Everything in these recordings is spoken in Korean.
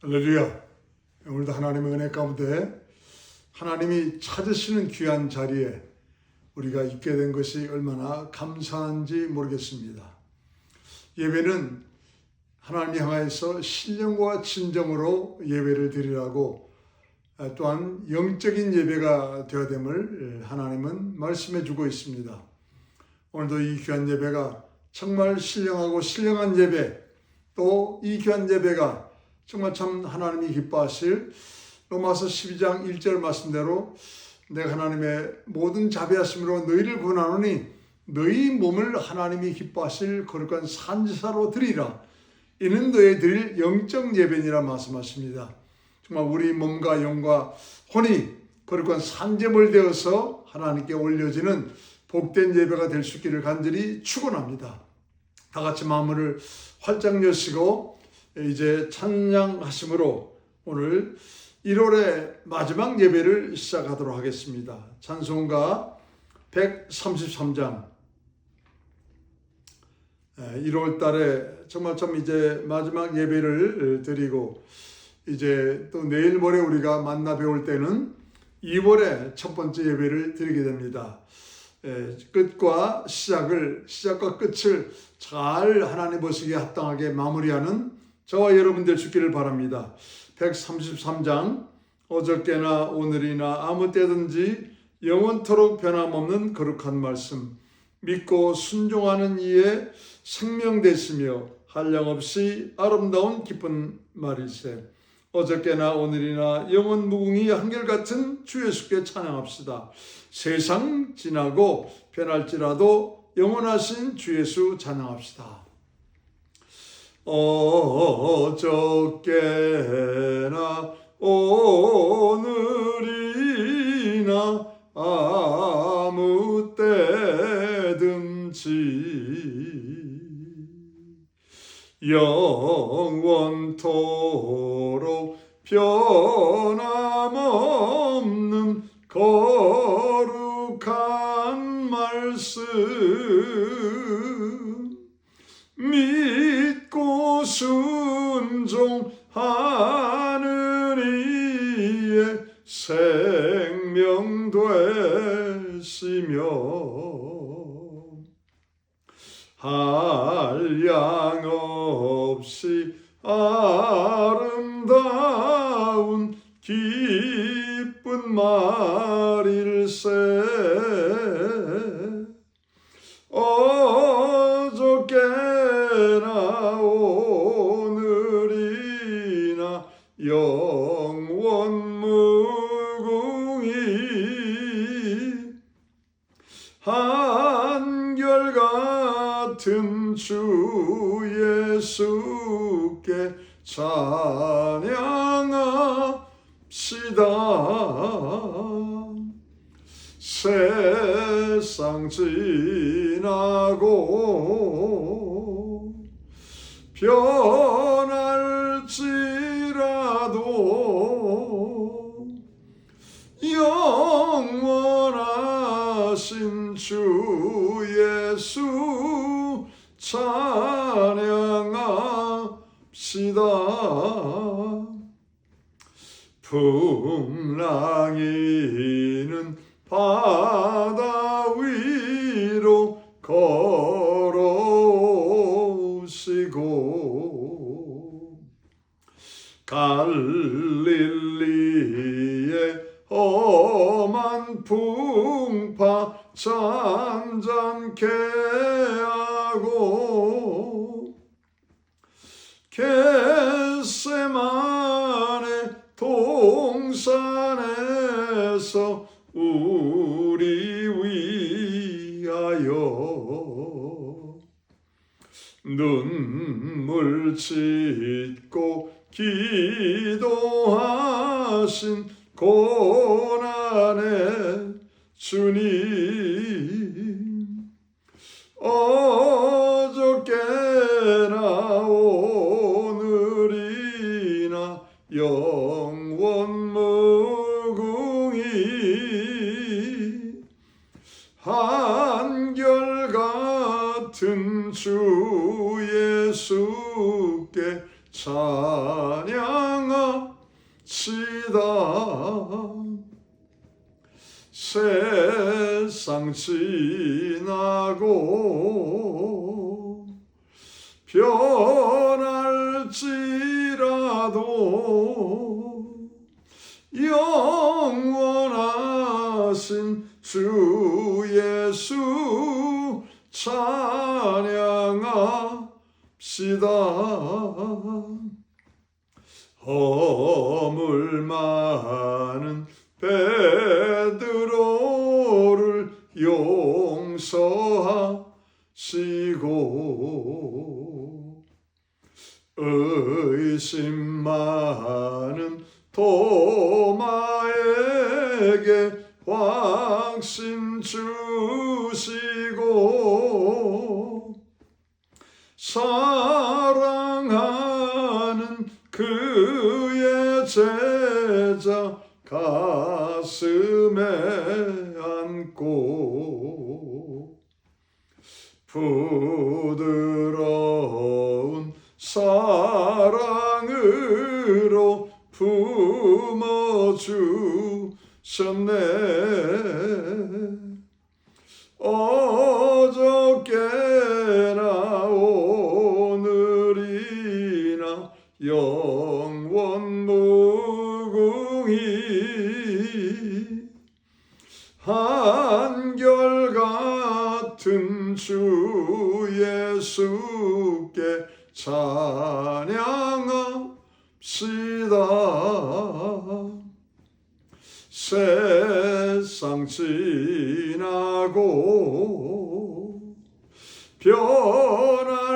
할렐루야. 오늘도 하나님의 은혜 가운데 하나님이 찾으시는 귀한 자리에 우리가 있게 된 것이 얼마나 감사한지 모르겠습니다. 예배는 하나님 향하여서 신령과 진정으로 예배를 드리라고, 또한 영적인 예배가 되어야 됨을 하나님은 말씀해 주고 있습니다. 오늘도 이 귀한 예배가 정말 신령하고 신령한 예배, 또 이 귀한 예배가 정말 참 하나님이 기뻐하실 로마서 12장 1절 말씀대로 내가 하나님의 모든 자비하심으로 너희를 구원하노니 너희 몸을 하나님이 기뻐하실 거룩한 산지사로 드리라. 이는 너희 드릴 영적 예배니라 말씀하십니다. 정말 우리 몸과 영과 혼이 거룩한 산제물 되어서 하나님께 올려지는 복된 예배가 될 수 있기를 간절히 축원합니다. 다 같이 마음을 활짝 여시고 이제 찬양하심으로 오늘 1월의 마지막 예배를 시작하도록 하겠습니다. 찬송가 133장. 1월 달에 정말 좀 이제 마지막 예배를 드리고, 이제 또 내일 모레 우리가 만나 배울 때는 2월의 첫 번째 예배를 드리게 됩니다. 시작과 끝을 잘 하나님 보시기에 합당하게 마무리하는 저와 여러분 될 수 있기를 바랍니다. 133장. 어저께나 오늘이나 아무 때든지 영원토록 변함없는 거룩한 말씀, 믿고 순종하는 이의 생명 되시며 한량없이 아름다운 기쁜 말일세. 어저께나 오늘이나 영원 무궁히 한결같은 주 예수께 찬양합시다. 세상 지나고 변할지라도 영원하신 주 예수 찬양합시다. 어저께나 오늘이나 아무 때든지 영원토록 변함없는 거룩한 말씀, 믿고 순종하는 이의 생명 되시며 한량없이 아름다운 기쁜 말일세. 어저께나 오늘이나 영원 무궁히 한결같은 주 예수께 찬양합시다. 세상 지나고 변할지라도 영원하신 주 예수 찬양합시다. 풍랑이는 바다 위로 걸어오시고 갈릴리의 험한 풍파 잔잔케 하고 겟세마네 동산에서 우리 위하여 눈물 짓고 기도하신 고난의 주님, 어저께나 오늘이나 영원 무궁히 한결같은 주 예수께 찬양합시다. 세상 지나고 변할지라도 영원하신 주 예수 찬양합시다. 허물 많은 베드로를 용서하시고 의심 많은 도마에게 확신 주시고 사랑하는 그의 제자 가슴에 안고 부드러운 사랑으로 품어주셨네. 어저께나 오늘이나 영원 무궁히 한결같은 주 예수께 찬양합시다. 세상 지나고 변할지라도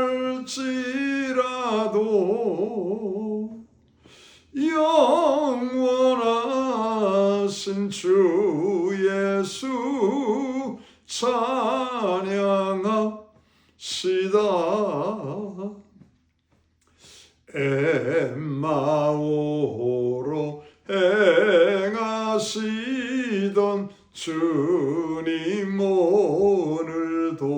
영원하신 주 예수 찬양합시다. 엠마오로 행하시던 주님 오늘도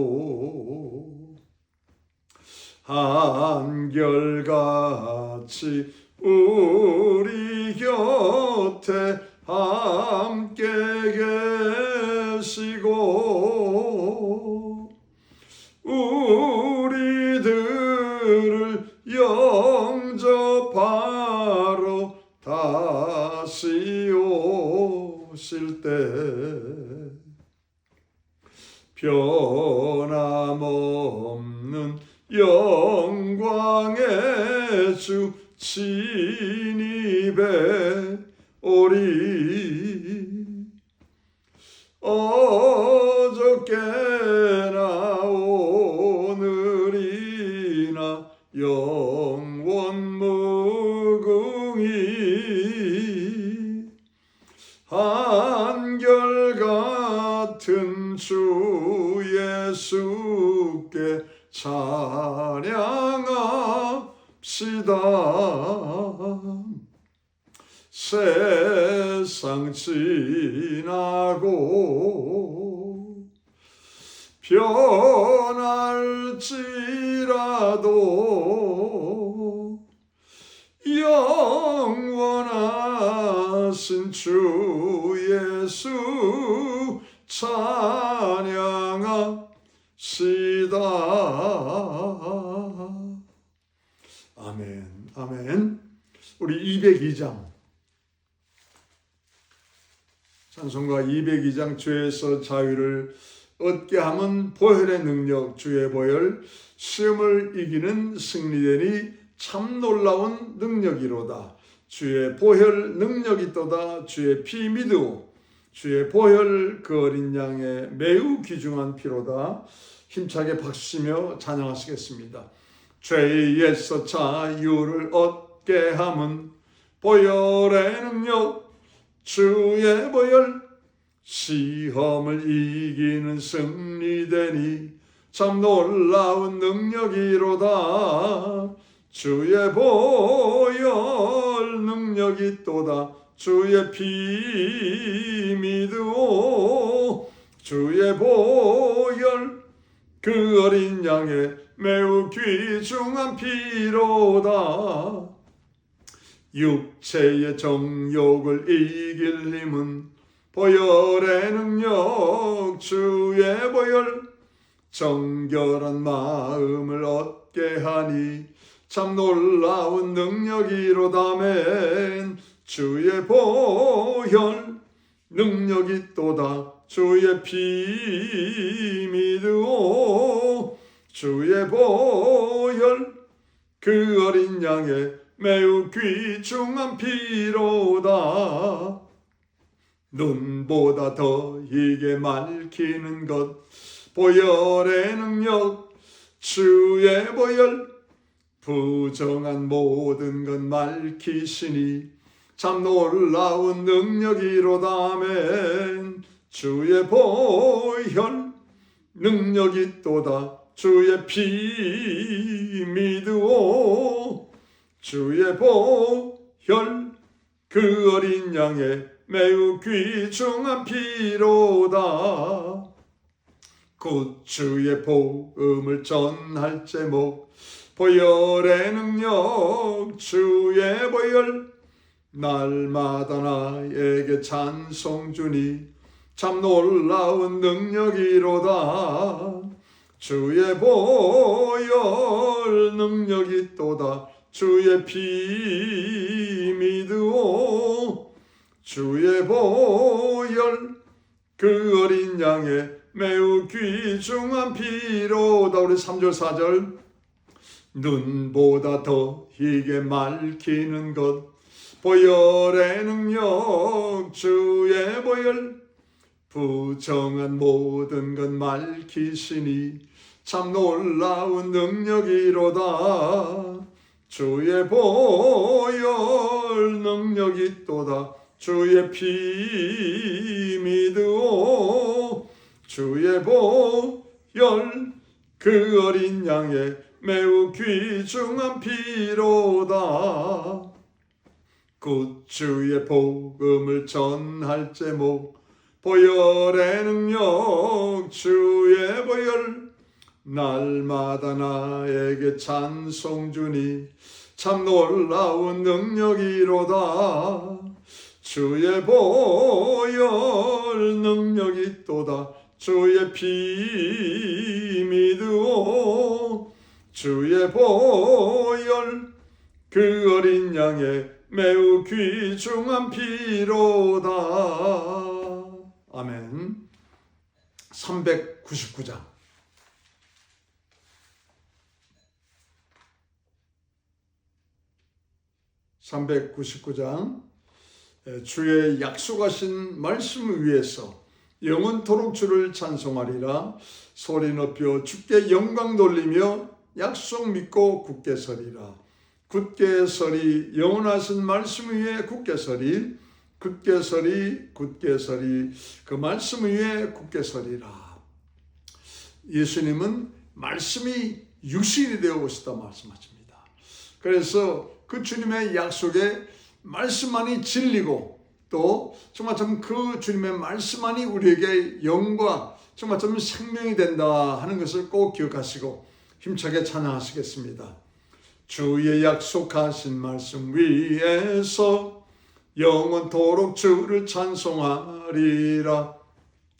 한결같이 우리 곁에 함께 계시고 우리들을 영접하러 다시 오실 때 변함없는 영광의 주 진입에 오리. 어저께나 오늘이나 영원 무궁히 한결같은 주 예수께 찬양합시다. 세상 지나고 변할지라도 영원하신 주 예수 찬양합시다. 아멘, 아멘. 우리 202장 찬송가 202장 죄에서 자유를 얻게 함은 보혈의 능력, 주의 보혈 시험을 이기는 승리되니 참 놀라운 능력이로다. 주의 보혈 능력이 또다. 주의 피 믿으오. 주의 보혈 그 어린 양의 매우 귀중한 피로다. 힘차게 박수치며 찬양하시겠습니다. 죄에서 자유를 얻게 함은 보혈의 능력, 주의 보혈 시험을 이기는 승리되니 참 놀라운 능력이로다. 주의 보혈 능력이 또다. 주의 피 믿으오. 주의 보혈 그 어린 양의 매우 귀중한 피로다. 육체의 정욕을 이길 힘은 보혈의 능력, 주의 보혈, 정결한 마음을 얻게 하니 참 놀라운 능력이로다멘. 주의 보혈 능력이 또다. 주의 피 믿으오. 주의 보혈 그 어린 양의 매우 귀중한 피로다. 눈보다 더 희게 맑히는 것 보혈의 능력, 주의 보혈, 부정한 모든 것 맑히시니 참 놀라운 능력이로다멘. 주의 보혈 능력이 또다. 주의 피 믿으오. 주의 보혈 그 어린 양의 매우 귀중한 피로다. 곧 주의 복음을 전할 제목 보혈의 능력, 주의 보혈, 날마다 나에게 찬송 주니 참 놀라운 능력이로다. 주의 보혈 능력이 또다. 주의 피 믿으오. 주의 보혈 그 어린 양의 매우 귀중한 피로다. 우리 3절 4절. 눈보다 더 희게 맑히는 것 보혈의 능력, 주의 보혈, 부정한 모든 것 맑히시니 참 놀라운 능력이로다. 주의 보혈 능력이 또다. 주의 피 믿으오. 주의 보혈 그 어린 양의 매우 귀중한 피로다. 곧 주의 복음을 전할 제목 보혈의 능력, 주의 보혈, 날마다 나에게 찬송 주니 참 놀라운 능력이로다. 주의 보혈 능력이 또다. 주의 피 믿으오. 주의 보혈 그 어린 양의 매우 귀중한 피로다. 아멘. 399장. 주의 약속하신 말씀을 위해서 영원토록 주를 찬송하리라. 소리 높여 주께 영광 돌리며 약속 믿고 굳게 서리라. 굳게 서리, 영원하신 말씀 위에 굳게 서리, 굳게 서리, 굳게 서리, 그 말씀 위에 굳게 서리라. 예수님은 말씀이 육신이 되어 오셨다 말씀하십니다. 그래서 그 주님의 약속에 말씀만이 진리고 또 정말 그 주님의 말씀만이 우리에게 영과 정말 생명이 된다 하는 것을 꼭 기억하시고 힘차게 찬양하시겠습니다. 주의 약속하신 말씀 위에서 영원토록 주를 찬송하리라.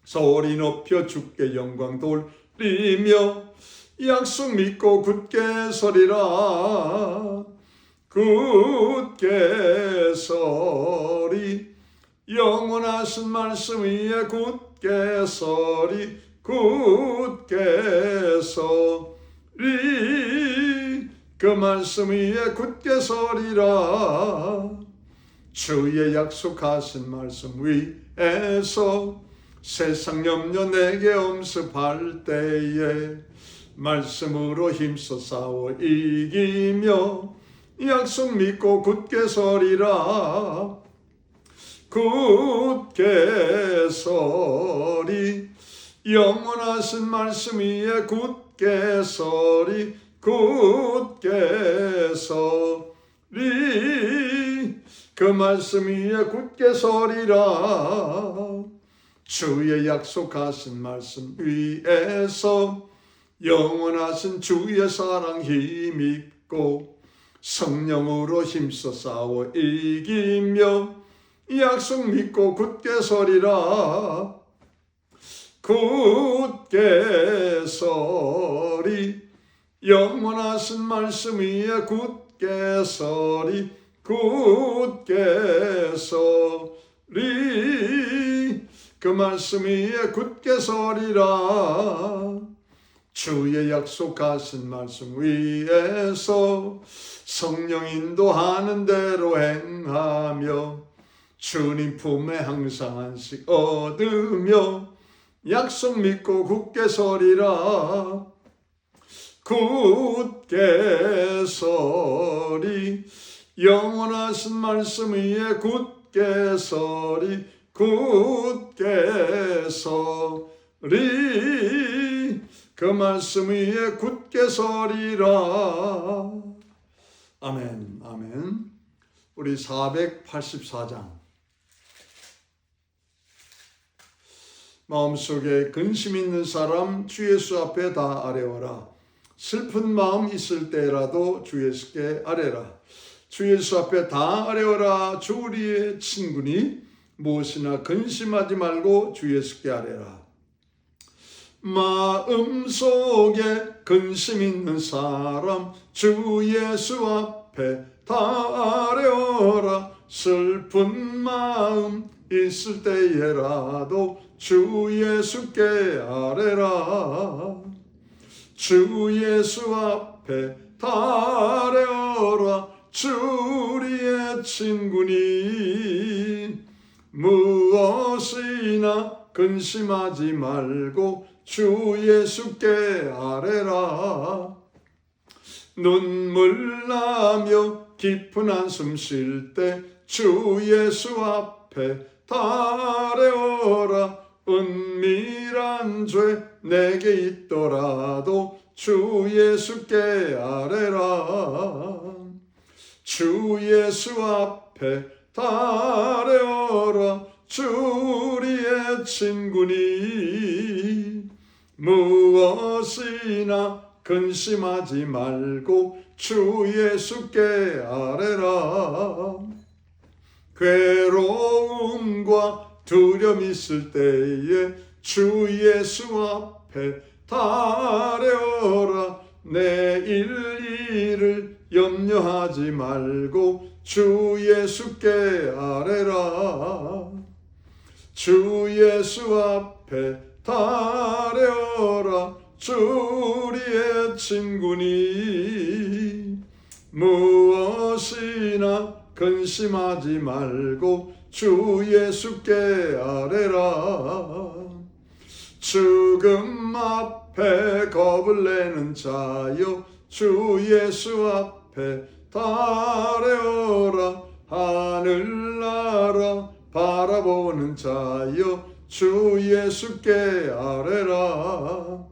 소리 높여 주께 영광 돌리며 약속 믿고 굳게 서리라. 굳게 서리, 영원하신 말씀 위에 굳게 서리, 굳게 서리, 그 말씀 위에 굳게 서리라. 주의 약속하신 말씀 위에서 세상 염려 내게 엄습할 때에 말씀으로 힘써 싸워 이기며 약속 믿고 굳게 서리라. 굳게 서리, 영원하신 말씀 위에 굳게 서리, 굳게 서리, 그 말씀 위에 굳게 서리라. 주의 약속하신 말씀 위에서 영원하신 주의 사랑 힘입고 성령으로 힘써 싸워 이기며 약속 믿고 굳게 서리라. 굳게 서리. 영원하신 말씀 위에 굳게 서리. 굳게 서리. 그 말씀 위에 굳게 서리라. 주의 약속하신 말씀 위에서 성령 인도하는 대로 행하며 주님 품에 항상 안식 얻으며 약속 믿고 굳게 서리라. 굳게 서리. 영원하신 말씀 위에 굳게 서리. 굳게 서리. 그 말씀 위에 굳게 서리라. 아멘, 아멘. 우리 484장. 마음속에 근심 있는 사람 주 예수 앞에 다 아뢰어라. 슬픈 마음 있을 때라도 주 예수께 아뢰라. 주 예수 앞에 다 아뢰어라. 주 우리의 친구니 무엇이나 근심하지 말고 주 예수께 아뢰라. 마음속에 근심 있는 사람 주 예수 앞에 다 아뢰어라. 슬픈 마음 있을 때에라도 주 예수께 아뢰라. 주 예수 앞에 다 아뢰어라. 주 우리의 친구니 무엇이나 근심하지 말고 주 예수께 아뢰라. 눈물 나며 깊은 한숨 쉴 때 주 예수 앞에 다 아뢰어라. 은밀한 죄 내게 있더라도 주 예수께 아뢰라. 주 예수 앞에 다 아뢰어라. 주 우리의 친구니 무엇이나 근심하지 말고 주 예수께 아뢰라. 괴로움과 두려움 있을 때에 주 예수 앞에 다 아뢰어라. 내일 일을 염려하지 말고 주 예수께 아뢰라. 주 예수 앞에 다 아뢰어라. 주 우리의 친구니 무엇이나 근심하지 말고 주 예수께 아뢰라. 죽음 앞에 겁을 내는 자여 주 예수 앞에 다 아뢰어라. 하늘나라 바라보는 자여 주 예수께 아뢰라.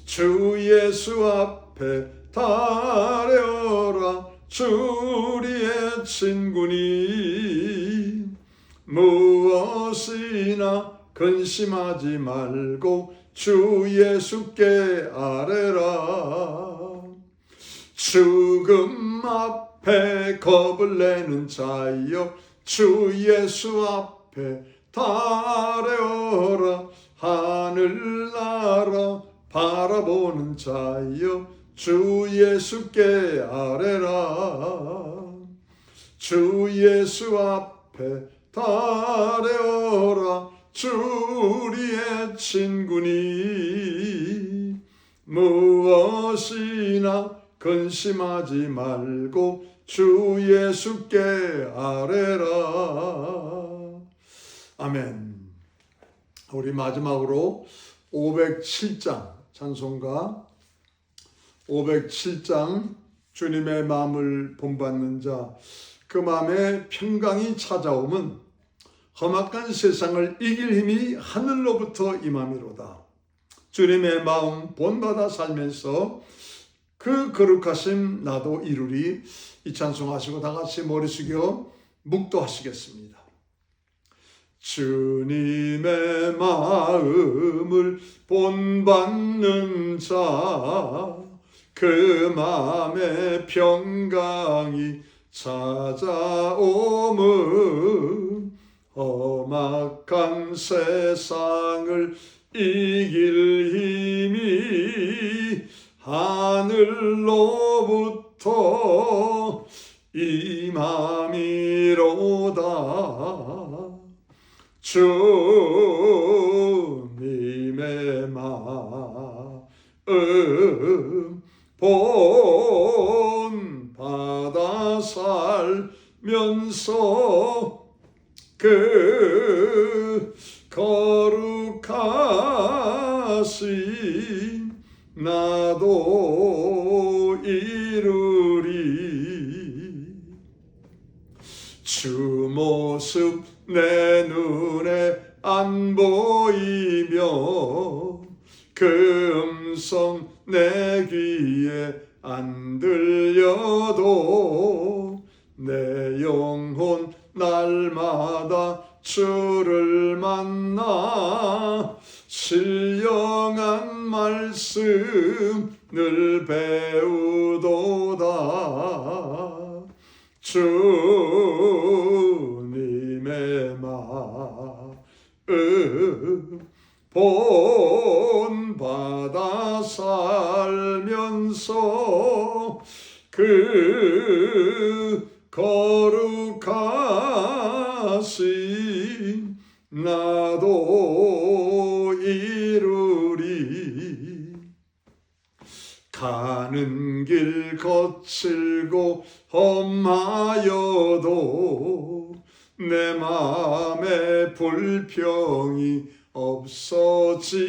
주 예수 앞에 다 아뢰어라. 주 우리의 친구니 무엇이나 근심하지 말고 주 예수께 아뢰라. 죽음 앞에 겁을 내는 자여 주 예수 앞에 다 아뢰어라. 하늘나라 바라보는 자여 주 예수께 아뢰라. 주 예수 앞에 다 아뢰어라. 주 우리의 친구니 무엇이나 근심하지 말고 주 예수께 아뢰라. 아멘. 우리 마지막으로 507장 찬송가 507장 주님의 마음을 본받는 자, 그 마음에 평강이 찾아오면 험악한 세상을 이길 힘이 하늘로부터 임함이로다. 주님의 마음 본받아 살면서 그 거룩하심 나도 이루리. 이 찬송하시고 다 같이 머리 숙여 묵도하시겠습니다. 주님의 마음을 본받는 자, 그 맘에 평강이 찾아오면 험악한 세상을 이길 힘이 하늘로부터 임함이로다. 주님의 마음 본받아 살면서 그 거룩하신 나도 이루리. 주 모습 내 눈에 안 보이며 그 음성 내 귀에 안 들려도 내 영혼 날마다 주를 만나 신령한 말씀 늘 배우도다. 주님의 마음 본받아 살면서 그 거룩하신 나도 이루리. 가는 길 거칠고 험하여도 내 맘에 불평이 없어짐은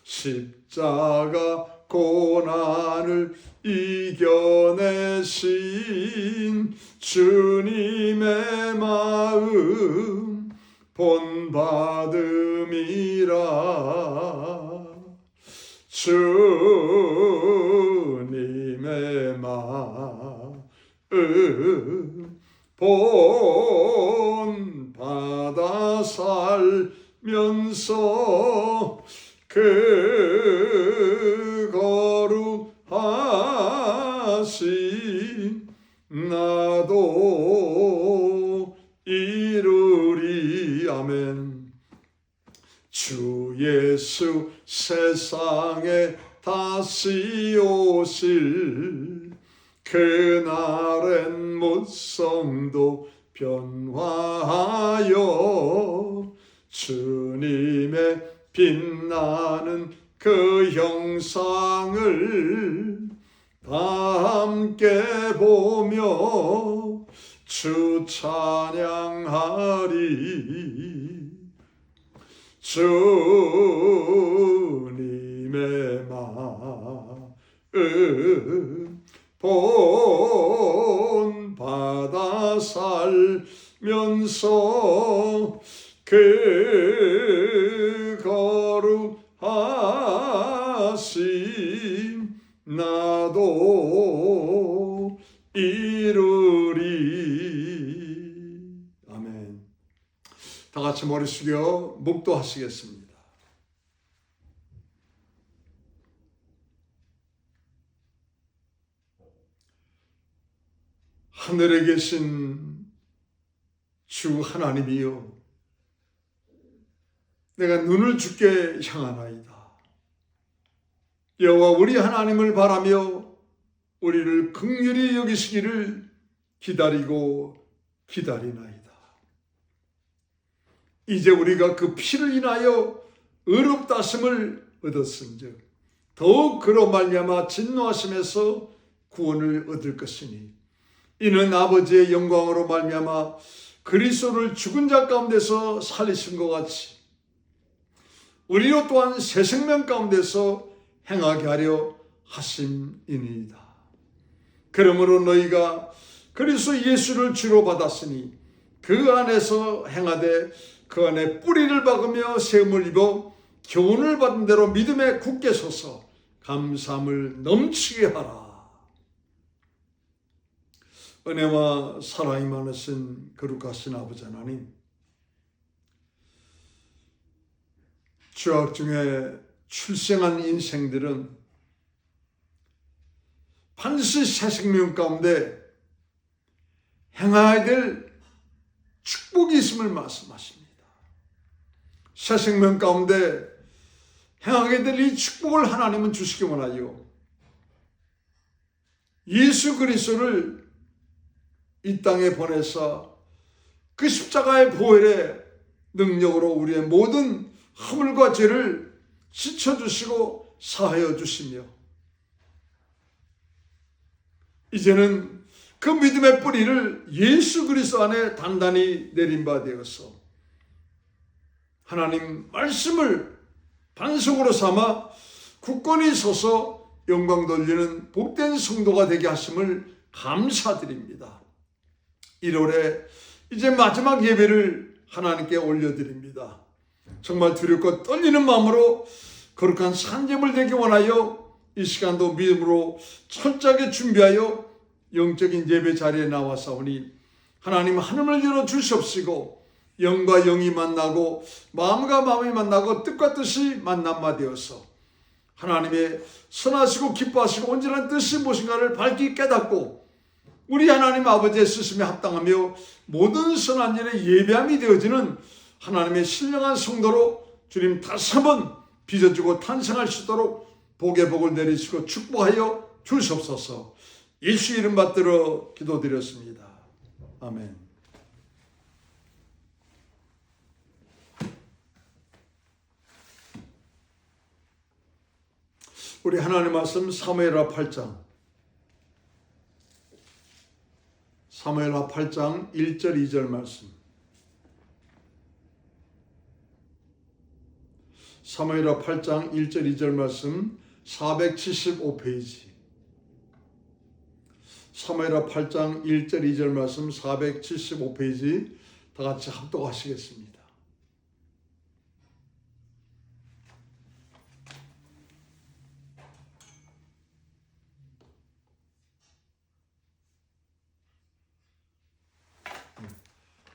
십자가 고난을 이겨내신 주님의 마음 본받음이라. 주님의 마음 본받아 살면서 그 거룩하신 나도 이루리. 아멘. 주 예수 세상에 다시 오실 그날엔 무성도 변화하여 주님의 빛나는 그 형상을 다 함께 보며 주 찬양하리. 주님의 마음 본받아 살면서 그 거룩하신 나도 이루리. 아멘. 다 같이 머리 숙여 묵도하시겠습니다. 하늘에 계신 주 하나님이여, 내가 눈을 주께 향하나이다. 여호와 우리 하나님을 바라며 우리를 긍휼히 여기시기를 기다리고 기다리나이다. 이제 우리가 그 피를 인하여 의롭다심을 얻었은즉 더욱 그로 말미암아 진노하심에서 구원을 얻을 것이니, 이는 아버지의 영광으로 말미암아 그리스도를 죽은 자 가운데서 살리신 것 같이 우리로 또한 새 생명 가운데서 행하게 하려 하심이니이다. 그러므로 너희가 그리스도 예수를 주로 받았으니 그 안에서 행하되 그 안에 뿌리를 박으며 세움을 입어 교훈을 받은 대로 믿음에 굳게 서서 감사함을 넘치게 하라. 은혜와 사랑이 많으신 거룩하신 아버지 하나님, 죄악 중에 출생한 인생들은 반드시 새 생명 가운데 행해야 될 축복이 있음을 말씀하십니다. 새 생명 가운데 행하게 될 이 축복을 하나님은 주시기 원하여 예수 그리스도를 이 땅에 보내서 그 십자가의 보혈의 능력으로 우리의 모든 허물과 죄를 씻어주시고 사하여 주시며 이제는 그 믿음의 뿌리를 예수 그리스도 안에 단단히 내린 바 되어서 하나님 말씀을 반석으로 삼아 굳건히 서서 영광 돌리는 복된 성도가 되게 하심을 감사드립니다. 1월에 이제 마지막 예배를 하나님께 올려드립니다. 정말 두렵고 떨리는 마음으로 거룩한 산재물 되기 원하여 이 시간도 믿음으로 철저하게 준비하여 영적인 예배 자리에 나와사오니 하나님 하늘을 열어 주시옵시고 영과 영이 만나고 마음과 마음이 만나고 뜻과 뜻이 만남마 되어서 하나님의 선하시고 기뻐하시고 온전한 뜻이 무엇인가를 밝히 깨닫고 우리 하나님 아버지의 쓰심에 합당하며 모든 선한 일에 예배함이 되어지는 하나님의 신령한 성도로 주님 다시 한번 빚어주고 탄생할 수 있도록 복의 복을 내리시고 축복하여 주시옵소서. 예수 이름 받들어 기도드렸습니다. 아멘. 우리 하나님 말씀 사무엘하 8장 1절 2절 말씀. 사무엘하 8장 1절 2절 말씀 475페이지. 사무엘하 8장 1절 2절 말씀 475페이지 다 같이 합독하시겠습니다.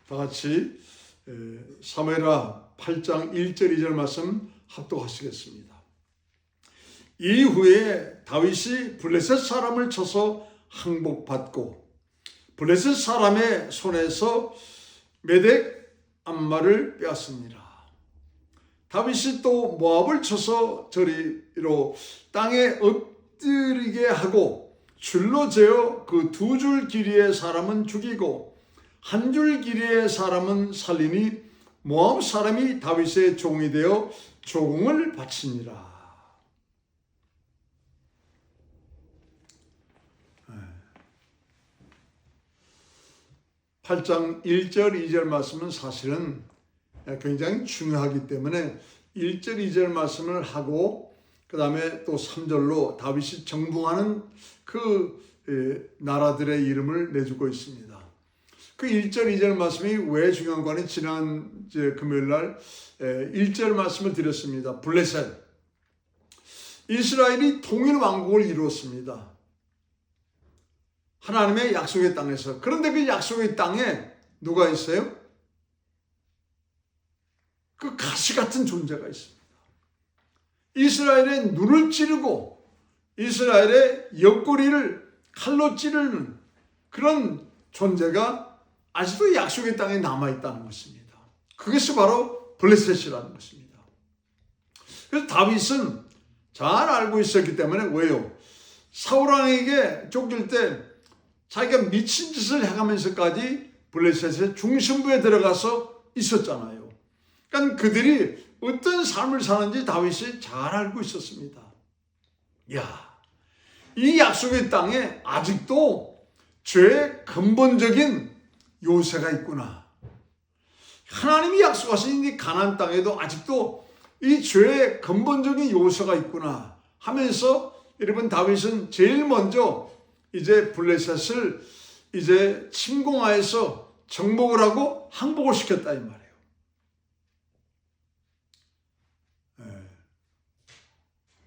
다 같이 사무엘하 8장 1절 2절 말씀 합독하시겠습니다. 이후에 다윗이 블레셋 사람을 쳐서 항복받고 블레셋 사람의 손에서 메덱 암마를 빼앗습니다. 다윗이 또 모압을 쳐서 저리로 땅에 엎드리게 하고 줄로 재어 그 2줄 길이의 사람은 죽이고 1줄 길이의 사람은 살리니 모압 사람이 다윗의 종이 되어 조공을 바치니라. 8장 1절 2절 말씀은 사실은 굉장히 중요하기 때문에 1절 2절 말씀을 하고 그 다음에 또 3절로 다윗이 정복하는 그 나라들의 이름을 내주고 있습니다. 그 1절 2절 말씀이 왜 중요한 거는 지난 금요일 날 1절 말씀을 드렸습니다. 블레셋 이스라엘이 통일 왕국을 이루었습니다. 하나님의 약속의 땅에서. 그런데 그 약속의 땅에 누가 있어요? 그 가시 같은 존재가 있습니다. 이스라엘의 눈을 찌르고 이스라엘의 옆구리를 칼로 찌르는 그런 존재가 아직도 약속의 땅에 남아있다는 것입니다. 그것이 바로 블레셋이라는 것입니다. 그래서 다윗은 잘 알고 있었기 때문에 왜요? 사울왕에게 쫓길 때 자기가 미친 짓을 해가면서까지 블레셋의 중심부에 들어가서 있었잖아요. 그러니까 그들이 어떤 삶을 사는지 다윗이 잘 알고 있었습니다. 이 약속의 땅에 아직도 죄의 근본적인 요새가 있구나. 하나님이 약속하신 이 가나안 땅에도 아직도 이 죄의 근본적인 요소가 있구나 하면서 여러분 다윗은 제일 먼저 이제 블레셋을 이제 침공하여서 정복을 하고 항복을 시켰다 이 말이에요.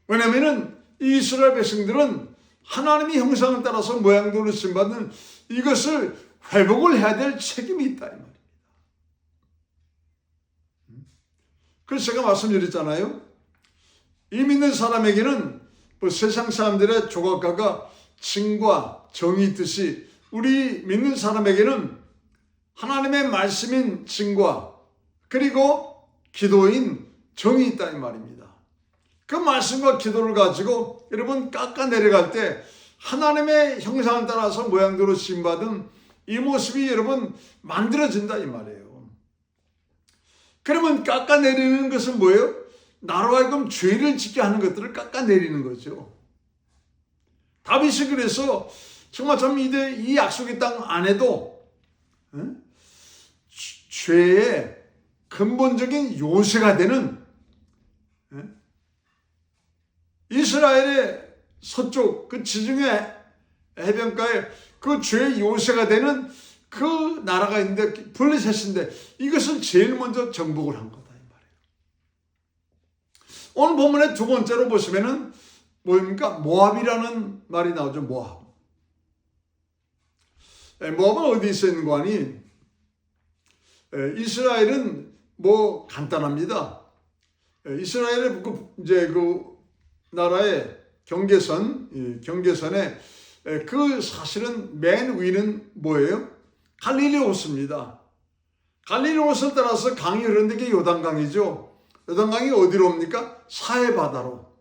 왜냐하면 이 이스라엘 백성들은 하나님의 형상을 따라서 모양대로 쓰임받는 이것을 회복을 해야 될 책임이 있다 이 말입니다. 그래서 제가 말씀드렸잖아요. 이 믿는 사람에게는 뭐 세상 사람들의 조각가가 칭과 정이 있듯이 우리 믿는 사람에게는 하나님의 말씀인 칭과 그리고 기도인 정이 있다 이 말입니다. 그 말씀과 기도를 가지고 여러분 깎아 내려갈 때 하나님의 형상을 따라서 모양대로 지음받은 이 모습이 여러분 만들어진다 이 말이에요. 그러면 깎아내리는 것은 뭐예요? 나로 하여금 죄를 짓게 하는 것들을 깎아내리는 거죠. 다윗이 그래서 정말 참 이 약속의 땅 안에도 죄의 근본적인 요새가 되는 이스라엘의 서쪽 그 지중해 해변가에 그 죄의 요새가 되는 그 나라가 있는데 블레셋인데 이것을 제일 먼저 정복을 한 거다 이 말이에요. 오늘 본문의 두 번째로 보시면은 뭐입니까? 모압이라는 말이 나오죠. 모압. 모압은 어디에 있는 거 아니? 이스라엘은 뭐 간단합니다. 이스라엘의 그 나라의 경계선에 그 사실은 맨 위는 뭐예요? 갈릴리 호수입니다. 갈릴리 호수를 따라서 강이 흐르는데 그게 요단강이죠. 요단강이 어디로 옵니까? 사해바다로.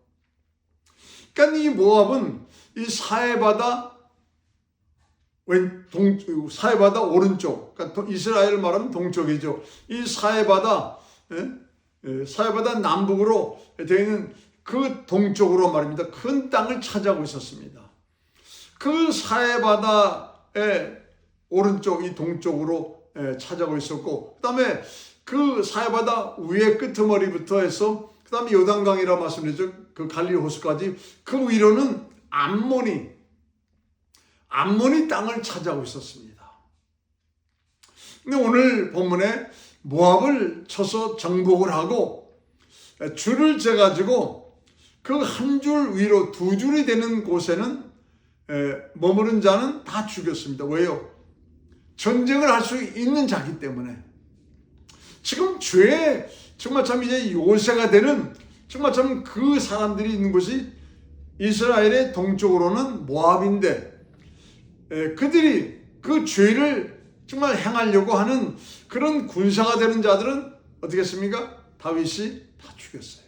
그러니까 이 모압은 이 사해바다 사해바다 오른쪽, 그러니까 이스라엘을 말하면 동쪽이죠. 이 사해바다 남북으로 되어 있는 그 동쪽으로 말입니다. 큰 땅을 차지하고 있었습니다. 그 사해바다의 오른쪽, 이 동쪽으로 차지하고 있었고, 그 다음에 그 사해바다 위의 끄트머리부터 해서, 그 다음에 요단강이라 말씀드렸죠. 그 갈릴리 호수까지 그 위로는 암몬이 땅을 차지하고 있었습니다. 근데 오늘 본문에 모압을 쳐서 정복을 하고 줄을 재가지고 그 한 줄 위로 두 줄이 되는 곳에는 머무른 자는 다 죽였습니다. 왜요? 전쟁을 할 수 있는 자기 때문에. 지금 죄에 정말 참 이제 요새가 되는 정말 참 그 사람들이 있는 곳이 이스라엘의 동쪽으로는 모압인데 그들이 그 죄를 정말 행하려고 하는 그런 군사가 되는 자들은 어떻게 했습니까? 다윗이 다 죽였어요.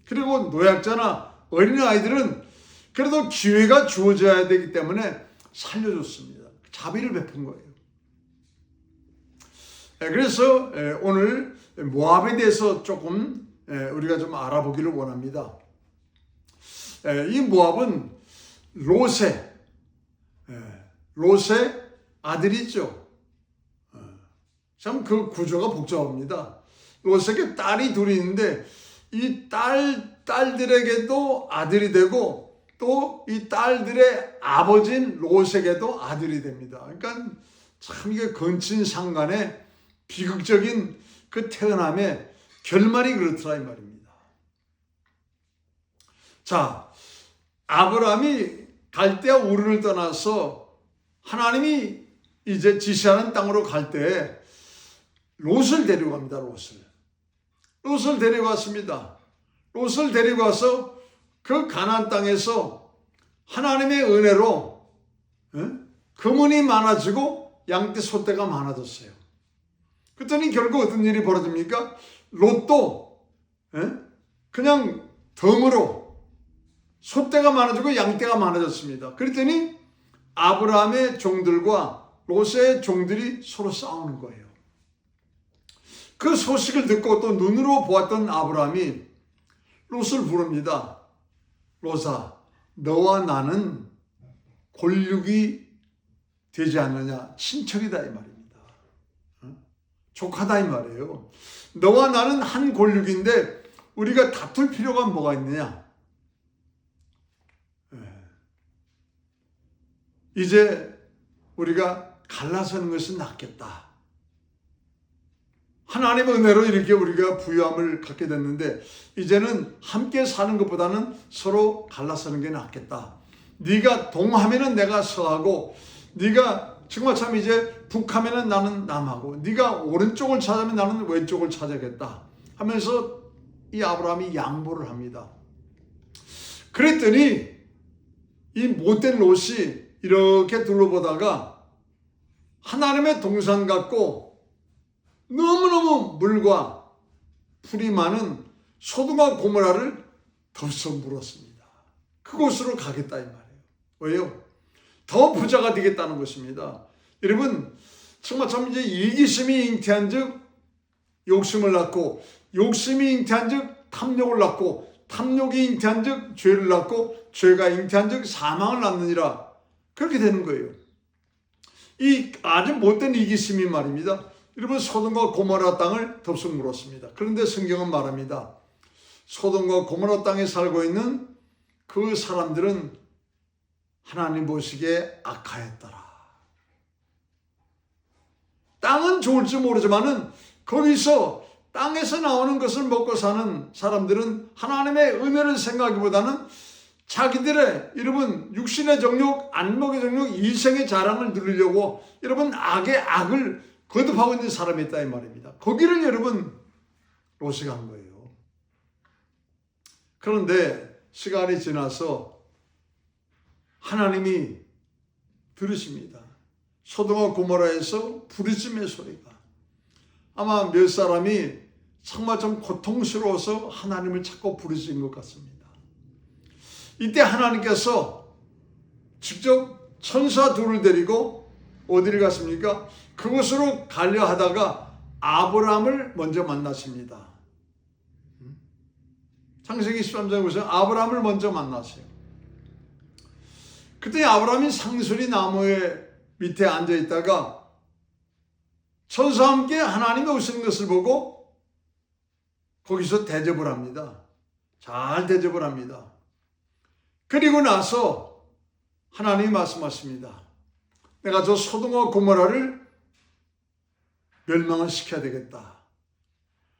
그리고 노약자나 어린아이들은 그래도 기회가 주어져야 되기 때문에 살려줬습니다. 자비를 베푼 거예요. 그래서 오늘 모압에 대해서 조금 우리가 좀 알아보기를 원합니다. 이 모압은 롯의 아들이죠. 참 그 구조가 복잡합니다. 롯에게 딸이 둘이 있는데 이 딸들에게도 아들이 되고 또 이 딸들의 아버지인 롯에게도 아들이 됩니다. 그러니까 참 이게 근친상간의 비극적인 그 태어남의 결말이 그렇더라 이 말입니다. 자, 아브라함이 갈대아 우르를 떠나서 하나님이 이제 지시하는 땅으로 갈 때 롯을 데리고 갑니다. 롯을 데리고 왔습니다. 롯을 데리고 와서 그 가나안 땅에서 하나님의 은혜로 금은이 많아지고 양떼 소떼가 많아졌어요. 그랬더니 결국 어떤 일이 벌어집니까? 롯도 그냥 덤으로 소떼가 많아지고 양떼가 많아졌습니다. 그랬더니 아브라함의 종들과 롯의 종들이 서로 싸우는 거예요. 그 소식을 듣고 또 눈으로 보았던 아브라함이 롯을 부릅니다. 롯아, 너와 나는 골육이 되지 않느냐? 친척이다 이 말입니다. 조카다 이 말이에요. 너와 나는 한 골육인데 우리가 다툴 필요가 뭐가 있느냐? 이제 우리가 갈라서는 것은 낫겠다. 하나님의 은혜로 이렇게 우리가 부유함을 갖게 됐는데 이제는 함께 사는 것보다는 서로 갈라서는 게 낫겠다. 네가 동하면은 내가 서하고 네가 정말 참 이제 북하면은 나는 남하고 네가 오른쪽을 찾으면 나는 왼쪽을 찾아야겠다 하면서 이 아브라함이 양보를 합니다. 그랬더니 이 못된 롯이 이렇게 둘러보다가 하나님의 동산 같고 너무너무 물과 풀이 많은 소돔과 고모라를 덥석 물었습니다. 그곳으로 가겠다 이 말이에요. 왜요? 더 부자가 되겠다는 것입니다. 여러분, 정말 참 이제 이기심이 잉태한 즉 욕심을 낳고, 욕심이 잉태한 즉 탐욕을 낳고, 탐욕이 잉태한 즉 죄를 낳고, 죄가 잉태한 즉 사망을 낳느니라. 그렇게 되는 거예요. 이 아주 못된 이기심이 말입니다. 여러분, 소돔과 고모라 땅을 덥석 물었습니다. 그런데 성경은 말합니다. 소돔과 고모라 땅에 살고 있는 그 사람들은 하나님 보시기에 악하였더라. 땅은 좋을지 모르지만은 거기서 땅에서 나오는 것을 먹고 사는 사람들은 하나님의 은혜를 생각하기보다는 자기들의 여러분 육신의 정욕, 안목의 정욕, 이생의 자랑을 누리려고 여러분 악의 악을 거듭하고 있는 사람이 있다 이 말입니다. 거기를 여러분 롯이 간 거예요. 그런데 시간이 지나서 하나님이 들으십니다. 소돔과 고모라에서 부르짖음의 소리가. 아마 몇 사람이 정말 좀 고통스러워서 하나님을 찾고 부르짖은 것 같습니다. 이때 하나님께서 직접 천사 둘을 데리고 어디를 갔습니까? 그곳으로 가려 하다가 아브라함을 먼저 만나십니다. 창세기 13장에 보세요. 아브라함을 먼저 만나세요. 그때 아브라함이 상수리 나무의 밑에 앉아 있다가 천사와 함께 하나님이 오시는 것을 보고 거기서 대접을 합니다. 잘 대접을 합니다. 그리고 나서 하나님이 말씀하십니다. 내가 저 소돔과 고모라를 멸망을 시켜야 되겠다.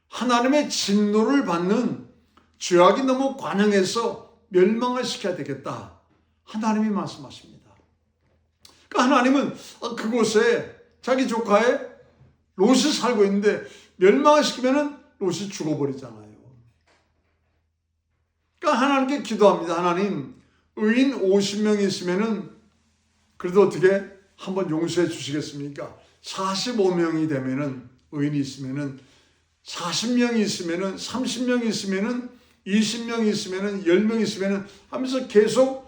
하나님의 진노를 받는 죄악이 너무 관영해서 멸망을 시켜야 되겠다. 하나님이 말씀하십니다. 그러니까 하나님은 그곳에 자기 조카의 롯이 살고 있는데 멸망을 시키면은 롯이 죽어버리잖아요. 그러니까 하나님께 기도합니다. 하나님, 의인 50명이 있으면은 그래도 어떻게 한번 용서해 주시겠습니까? 45명이 되면은 의인이 있으면은 40명이 있으면은 30명이 있으면은 20명이 있으면은 10명이 있으면은 하면서 계속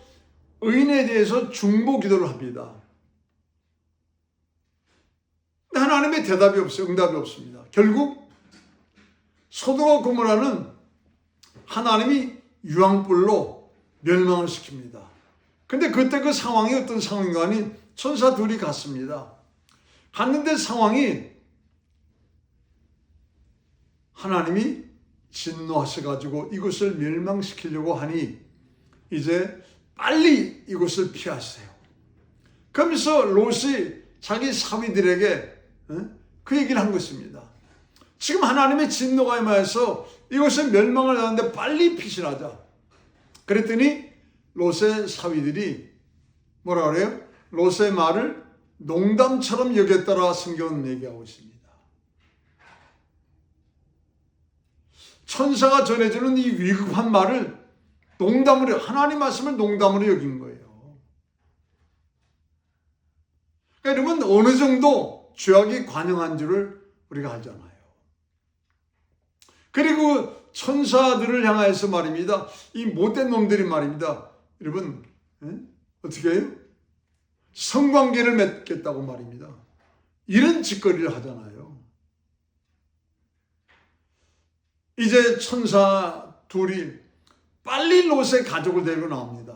의인에 대해서 중보 기도를 합니다. 근데 하나님의 대답이 없어요. 응답이 없습니다. 결국 소돔과 고모라는 하나님이 유황불로 멸망을 시킵니다. 근데 그때 그 상황이 어떤 상황인가 하니 천사 둘이 갔습니다. 갔는데 상황이 하나님이 진노하셔가지고 이곳을 멸망시키려고 하니 이제 빨리 이곳을 피하세요. 그러면서 롯이 자기 사위들에게 그 얘기를 한 것입니다. 지금 하나님의 진노가 임하여서 이곳에 멸망을 하는데 빨리 피신하자. 그랬더니 롯의 사위들이 뭐라 그래요? 롯의 말을 농담처럼 여겼더라 성경은 얘기하고 있습니다. 천사가 전해주는 이 위급한 말을 농담으로, 하나님 말씀을 농담으로 여긴 거예요. 그러니까 여러분 어느 정도 죄악이 관영한 줄을 우리가 알잖아요. 그리고 천사들을 향하여서 말입니다. 이 못된 놈들이 말입니다. 여러분 어떻게 해요? 성관계를 맺겠다고 말입니다. 이런 짓거리를 하잖아요. 이제 천사 둘이 빨리 롯의 가족을 데리고 나옵니다.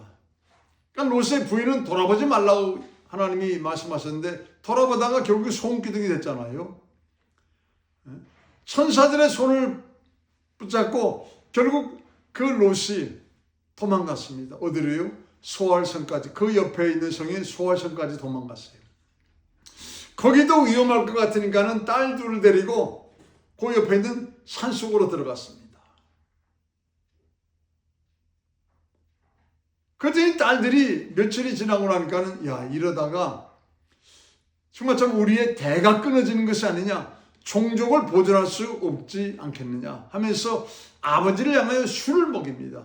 그러니까 롯의 부인은 돌아보지 말라고 하나님이 말씀하셨는데 돌아보다가 결국 소금기둥이 됐잖아요. 천사들의 손을 붙잡고 결국 그 롯이 도망갔습니다. 어디로요? 소알성까지. 그 옆에 있는 성인 소알성까지 도망갔어요. 거기도 위험할 것 같으니까는 딸 둘을 데리고 그 옆에 있는 산속으로 들어갔습니다. 그랬더니 딸들이 며칠이 지나고 나니까는 야, 이러다가 정말 참 우리의 대가 끊어지는 것이 아니냐. 종족을 보존할 수 없지 않겠느냐 하면서 아버지를 향하여 술을 먹입니다.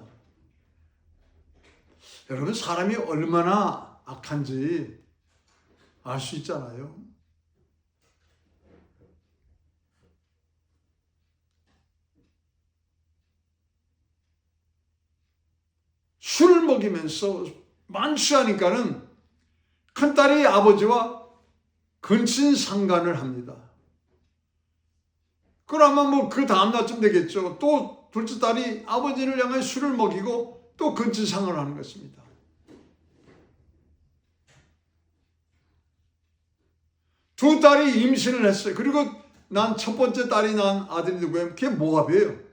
여러분, 사람이 얼마나 악한지 알 수 있잖아요. 술을 먹이면서 만취하니까는 큰딸이 아버지와 근친상간을 합니다. 그러면 뭐 그 다음날쯤 되겠죠. 또 둘째 딸이 아버지를 향해 술을 먹이고 또 근친상간을 하는 것입니다. 두 딸이 임신을 했어요. 그리고 첫 번째 딸이 낳은 아들이 누구예요? 그게 모압이에요.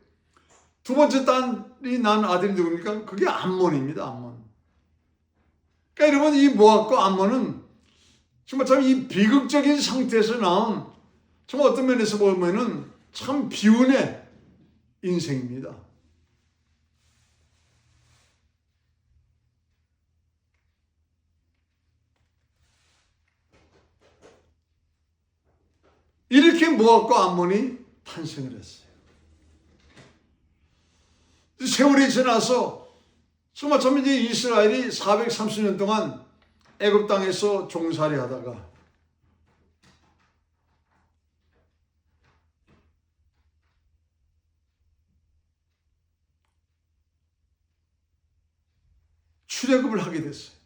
두 번째 딸이 낳은 아들이 누굽니까? 그게 암몬입니다. 암몬. 그러니까 여러분, 이 모압과 암몬은 정말 참 이 비극적인 상태에서 나온, 정말 어떤 면에서 보면은 참 비운의 인생입니다. 이렇게 모압과 암몬이 탄생을 했어요. 세월이 지나서 정말 참 이제 이스라엘이 430년 동안 애굽 땅에서 종살이 하다가 출애굽을 하게 됐어요.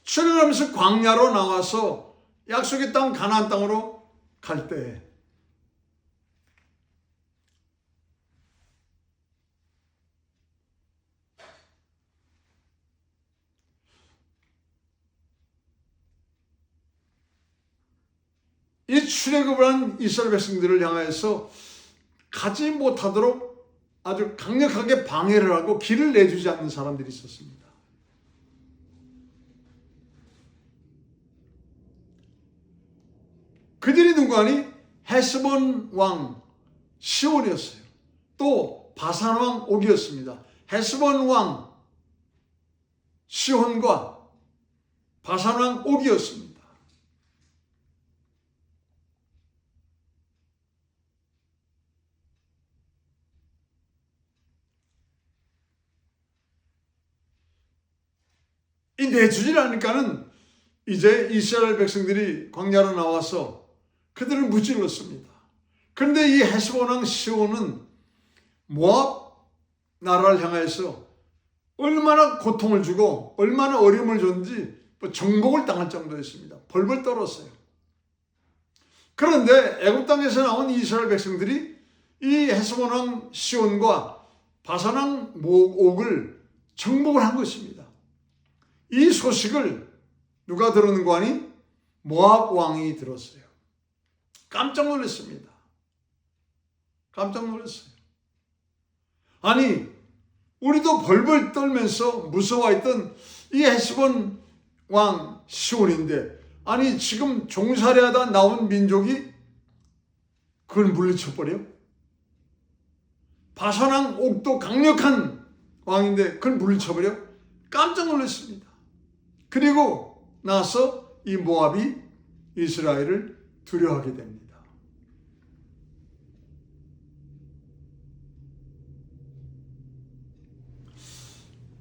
출애굽하면서 광야로 나와서 약속의 땅 가나안 땅으로 갈 때 이 출애굽을 한 이스라엘 백성들을 향해서 가지 못하도록 아주 강력하게 방해를 하고 길을 내주지 않는 사람들이 있었습니다. 그들이 누구하니? 헤스본 왕 시온이었어요. 또 바산 왕 옥이었습니다. 헤스본 왕 시온과 바산 왕 옥이었습니다. 이 내주질 않으니까는 이제 이스라엘 백성들이 광야로 나와서 그들을 무찔렀습니다. 그런데 이 헤스본 왕 시온은 모압 나라를 향해서 얼마나 고통을 주고 얼마나 어려움을 줬는지 정복을 당할 정도였습니다. 벌벌 떨었어요. 그런데 애굽 땅에서 나온 이스라엘 백성들이 이 헤스본 왕 시온과 바산 왕 옥을 정복을 한 것입니다. 이 소식을 누가 들었는가 하니? 모압 왕이 들었어요. 깜짝 놀랐습니다. 깜짝 놀랐어요. 아니, 우리도 벌벌 떨면서 무서워했던 이 헤스본 왕 시온인데, 아니 지금 종살이하다 나온 민족이 그걸 물리쳐버려? 바산 왕 옥도 강력한 왕인데 그걸 물리쳐버려? 깜짝 놀랐습니다. 그리고 나서 이 모압이 이스라엘을 두려워하게 됩니다.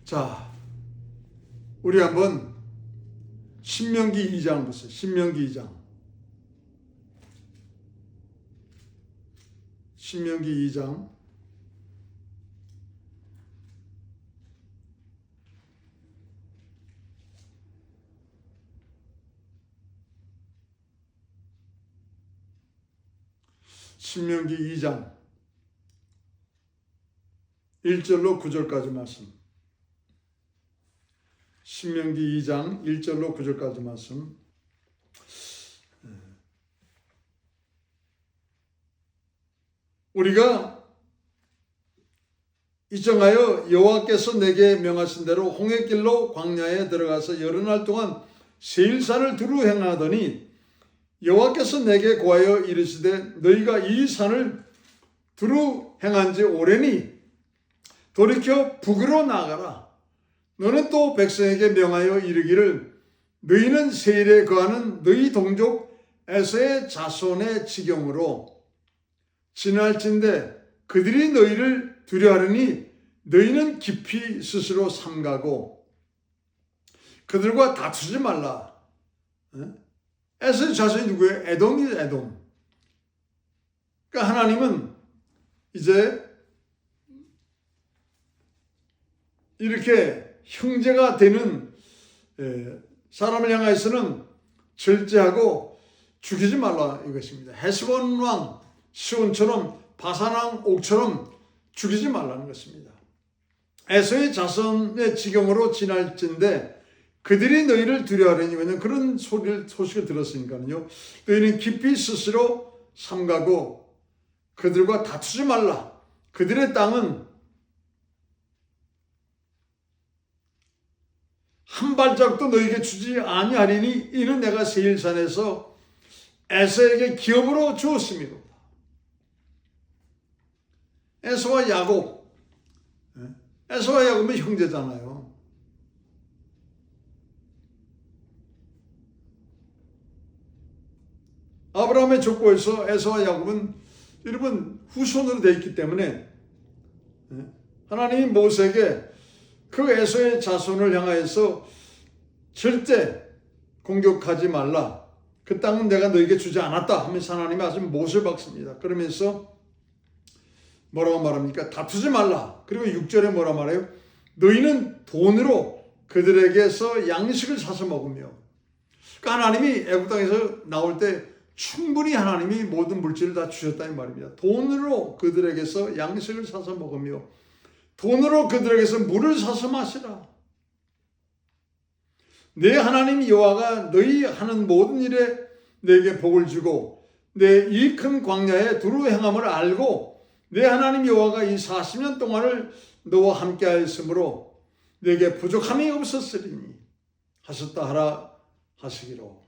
자, 우리 한번 신명기 2장 보세요. 신명기 2장. 신명기 2장. 신명기 2장 1절로 9절까지 말씀. 신명기 2장 1절로 9절까지 말씀. 우리가 이정하여 여호와께서 내게 명하신 대로 홍해길로 광야에 들어가서 여러 날 동안 세일산을 두루 행하더니 여호와께서 내게 고하여 이르시되 너희가 이 산을 두루 행한 지 오래니 돌이켜 북으로 나가라. 너는 또 백성에게 명하여 이르기를 너희는 세일에 거하는 너희 동족 에서의 자손의 지경으로 지날진대 그들이 너희를 두려하려니 너희는 깊이 스스로 삼가고 그들과 다투지 말라. 에서의 자손이 누구예요? 에돔이에요. 에돔. 그러니까 하나님은 이제 이렇게 형제가 되는 사람을 향하여서는 절제하고 죽이지 말라 이것입니다. 헤스본 왕 시온처럼 바산 왕 옥처럼 죽이지 말라는 것입니다. 에서의 자손의 지경으로 지날진대 그들이 너희를 두려워하려니, 왜냐하면 그런 소식을 들었으니까요. 너희는 깊이 스스로 삼가고 그들과 다투지 말라. 그들의 땅은 한 발짝도 너희에게 주지 아니하리니 이는 내가 세일산에서 에서에게 기업으로 주었음이로다. 에서와 야곱, 에서와 야곱은 형제잖아요. 아브라함의 족보에서 에서와 야곱은 여러분 후손으로 되어 있기 때문에 하나님이 모세에게 그 에서의 자손을 향하여서 절대 공격하지 말라. 그 땅은 내가 너에게 주지 않았다 하면서 하나님이 아주 못을 박습니다. 그러면서 뭐라고 말합니까? 다투지 말라. 그리고 6절에 뭐라 말해요? 너희는 돈으로 그들에게서 양식을 사서 먹으며. 그러니까 하나님이 애굽 땅에서 나올 때 충분히 하나님이 모든 물질을 다 주셨다는 말입니다. 돈으로 그들에게서 양식을 사서 먹으며 돈으로 그들에게서 물을 사서 마시라. 내 하나님 여호와가 너희 하는 모든 일에 내게 복을 주고 내 이 큰 광야에 두루 행함을 알고 내 하나님 여호와가 이 40년 동안을 너와 함께 하였으므로 내게 부족함이 없었으리니 하셨다 하라 하시기로.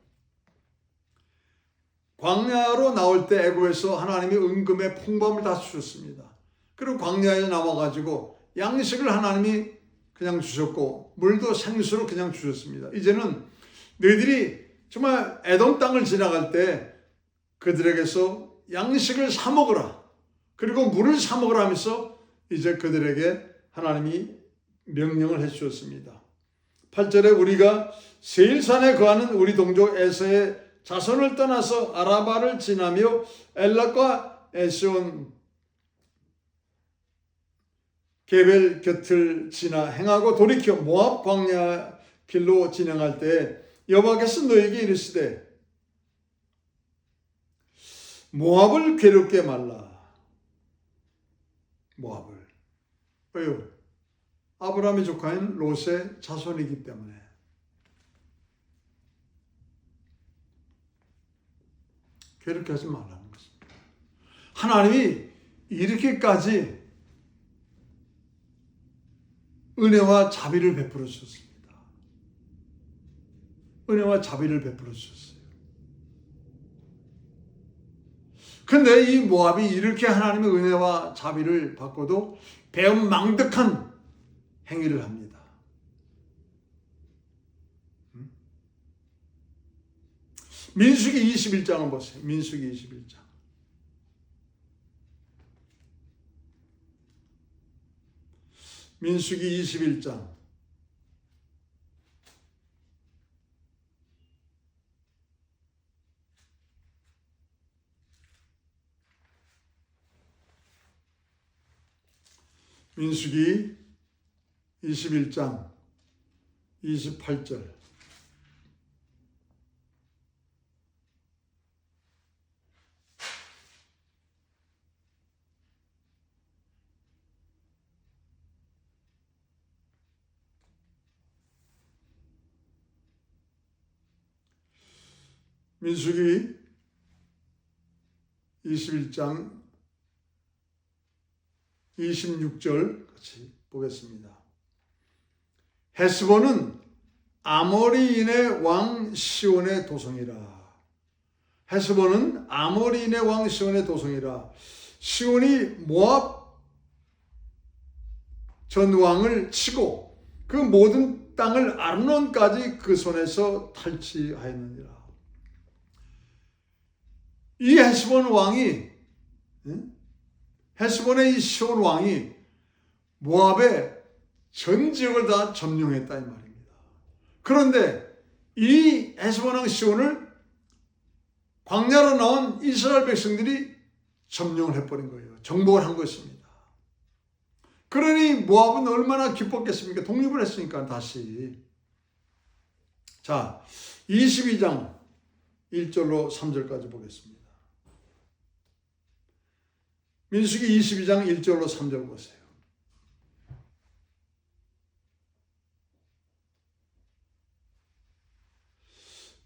광야로 나올 때 애굽에서 하나님이 은금의 풍부함을 다 주셨습니다. 그리고 광야에 나와가지고 양식을 하나님이 그냥 주셨고 물도 생수로 그냥 주셨습니다. 이제는 너희들이 정말 에돔 땅을 지나갈 때 그들에게서 양식을 사 먹으라. 그리고 물을 사 먹으라 하면서 이제 그들에게 하나님이 명령을 해 주셨습니다. 8절에 우리가 세일산에 거하는 우리 동족 에서의 자손을 떠나서 아라바를 지나며 엘락과 에시온 게벨 곁을 지나 행하고 돌이켜 모압 광야 길로 진행할 때 여호와께서 너에게 이르시되 모압을 괴롭게 말라. 모압을. 왜요? 아브라함의 조카인 롯의 자손이기 때문에. 괴롭게 하지 말라는 것입니다. 하나님이 이렇게까지 은혜와 자비를 베풀어 주셨습니다. 은혜와 자비를 베풀어 주셨어요. 근데 이 모압이 이렇게 하나님의 은혜와 자비를 받고도 배은망덕한 행위를 합니다. 민수기 21장을 보세요. 민수기 21장. 민수기 21장. 민수기 21장 28절. 민수기 21장 26절 같이 보겠습니다. 헤스본은 아모리인의 왕 시온의 도성이라. 헤스본은 아모리인의 왕 시온의 도성이라. 시온이 모압 전 왕을 치고 그 모든 땅을 아르논까지 그 손에서 탈취하였느니라. 이 헤스본 왕이, 헤스본의 이 시온 왕이 모압의 전 지역을 다 점령했다 이 말입니다. 그런데 이 헤스본 왕 시온을 광야로 나온 이스라엘 백성들이 점령을 해버린 거예요. 정복을 한 것입니다. 그러니 모압은 얼마나 기뻤겠습니까? 독립을 했으니까 다시. 자, 22장 1절로 3절까지 보겠습니다. 민수기 22장 1절로 3절 보세요.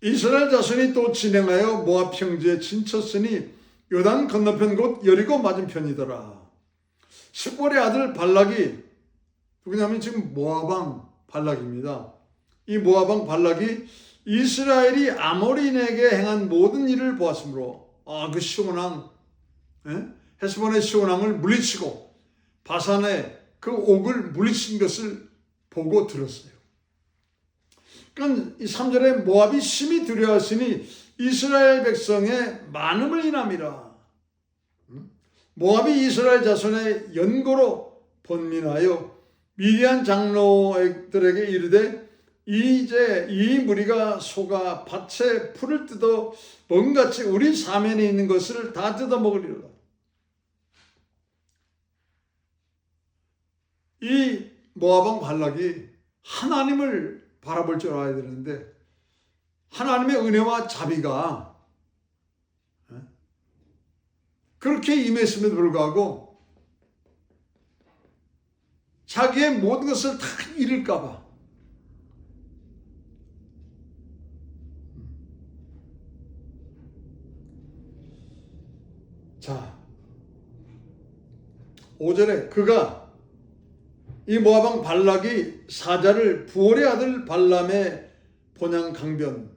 이스라엘 자손이 또 진행하여 모압 평지에 진쳤으니 요단 건너편 곧 여리고 맞은편이더라. 십볼의 아들 발락이, 누구냐면 지금 모압 왕 발락입니다. 이 모압 왕 발락이 이스라엘이 아모리인에게 행한 모든 일을 보았으므로 그 시온 왕, 헤스본의 시온 왕을 물리치고 바산의 그 옥을 물리친 것을 보고 들었어요. 그러니까 이 3절에 모압이 심히 두려워하시니 이스라엘 백성의 많음을 인함이라. 모압이 이스라엘 자손의 연고로 번민하여 미디안 장로들에게 이르되 이제 이 무리가 소가 밭에 풀을 뜯어 먹은같이 우리 사면에 있는 것을 다 뜯어 먹으리로다. 이 모압 왕 발락이 하나님을 바라볼 줄 알아야 되는데 하나님의 은혜와 자비가 그렇게 임했음에도 불구하고 자기의 모든 것을 다 잃을까 봐 자, 5절에 그가 이 모압 왕 발락이 사자를 부올의 아들 발람의 본향 강변,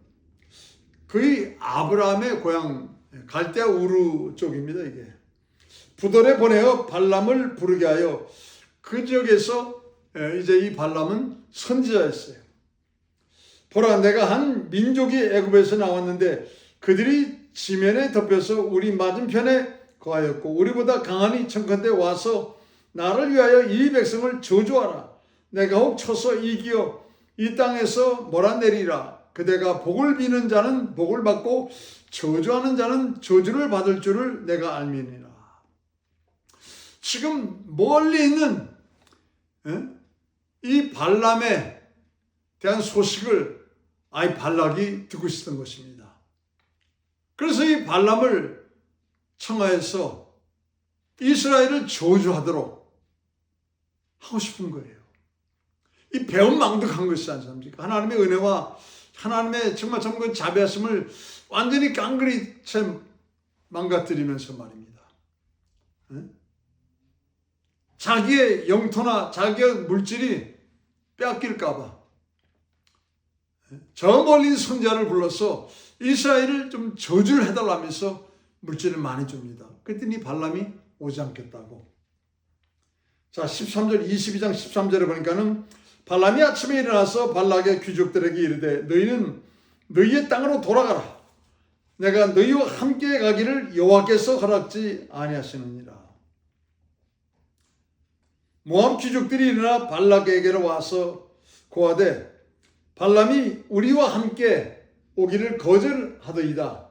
그의 아브라함의 고향 갈대아 우르 쪽입니다. 이게 부돌에 보내어 발람을 부르게 하여 그 지역에서 이제 이 발람은 선지자였어요. 보라, 내가 한 민족이 애굽에서 나왔는데 그들이 지면에 덮여서 우리 맞은편에 거하였고 우리보다 강하니 청컨대 와서 나를 위하여 이 백성을 저주하라. 내가 혹 쳐서 이기어 이 땅에서 몰아내리라. 그대가 복을 비는 자는 복을 받고 저주하는 자는 저주를 받을 줄을 내가 알미니라. 지금 멀리 있는 이 발람에 대한 소식을 발락이 듣고 있었던 것입니다. 그래서 이 발람을 청하여서 이스라엘을 저주하도록 하고 싶은 거예요. 이 배은망덕한 것이지 않습니까? 하나님의 은혜와 하나님의 정말 그 자비하심을 완전히 깡그리 채 망가뜨리면서 말입니다. 자기의 영토나 자기의 물질이 빼앗길까 봐 저 멀리 선지자를 불러서 이스라엘을 좀 저주를 해달라면서 물질을 많이 줍니다. 그랬더니 발람이 오지 않겠다고. 자, 13절 22장 13절에 보니까는 발람이 아침에 일어나서 발락의 귀족들에게 이르되 너희는 너희의 땅으로 돌아가라. 내가 너희와 함께 가기를 여호와께서 허락지 아니하시느니라. 모압 귀족들이 일어나 발락에게로 와서 고하되 발람이 우리와 함께 오기를 거절하더이다.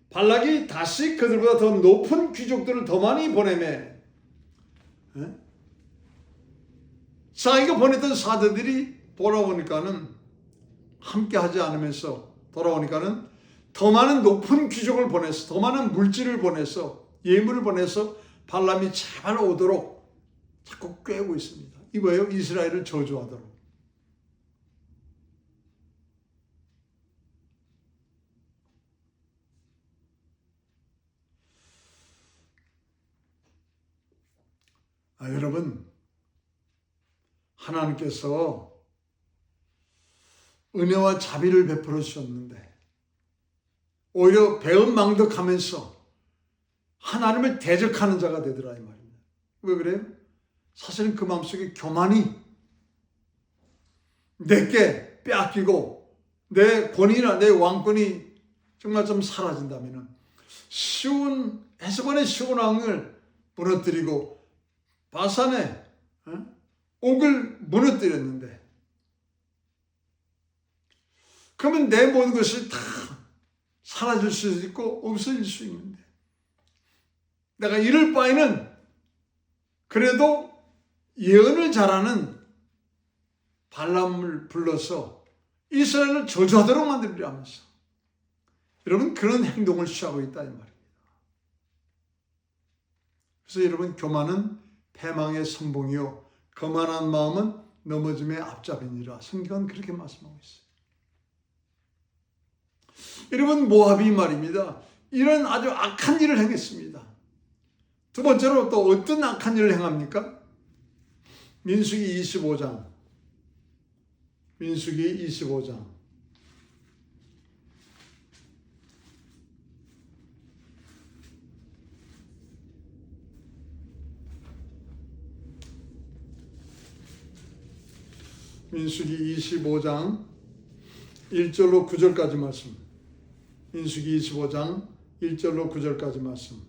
발락이 다시 그들보다 더 높은 귀족들을 더 많이 보내매 자기가 보냈던 사제들이 돌아오니까는 함께 하지 않으면서 돌아오니까는 더 많은 높은 귀족을 보내서 더 많은 물질을 보내서 예물을 보내서 발람이 제발 오도록 자꾸 꾀고 있습니다. 이거예요. 이스라엘을 저주하도록. 여러분, 하나님께서 은혜와 자비를 베풀어 주셨는데 오히려 배은망덕하면서 하나님을 대적하는 자가 되더라 이 말입니다. 왜 그래요? 사실은 그 마음속에 교만이 내게 빼앗기고 내 권위나 내 왕권이 정말 좀 사라진다면 헤스본의 시온 왕을 무너뜨리고 바산의 옥을 무너뜨렸는데, 그러면 내 모든 것이 다 사라질 수 있고 없어질 수 있는데, 내가 이럴 바에는 그래도 예언을 잘하는 발람을 불러서 이스라엘을 저주하도록 만들려 하면서, 여러분 그런 행동을 취하고 있다 이 말입니다. 그래서 여러분, 교만은 패망의 선봉이요 거만한 마음은 넘어짐의 앞잡이니라. 성경은 그렇게 말씀하고 있어요. 여러분, 모압이 말입니다, 이런 아주 악한 일을 행했습니다. 두 번째로 또 어떤 악한 일을 행합니까? 민수기 25장. 민수기 25장. 민수기 25장 1절로 9절까지 말씀. 민수기 25장 1절로 9절까지 말씀.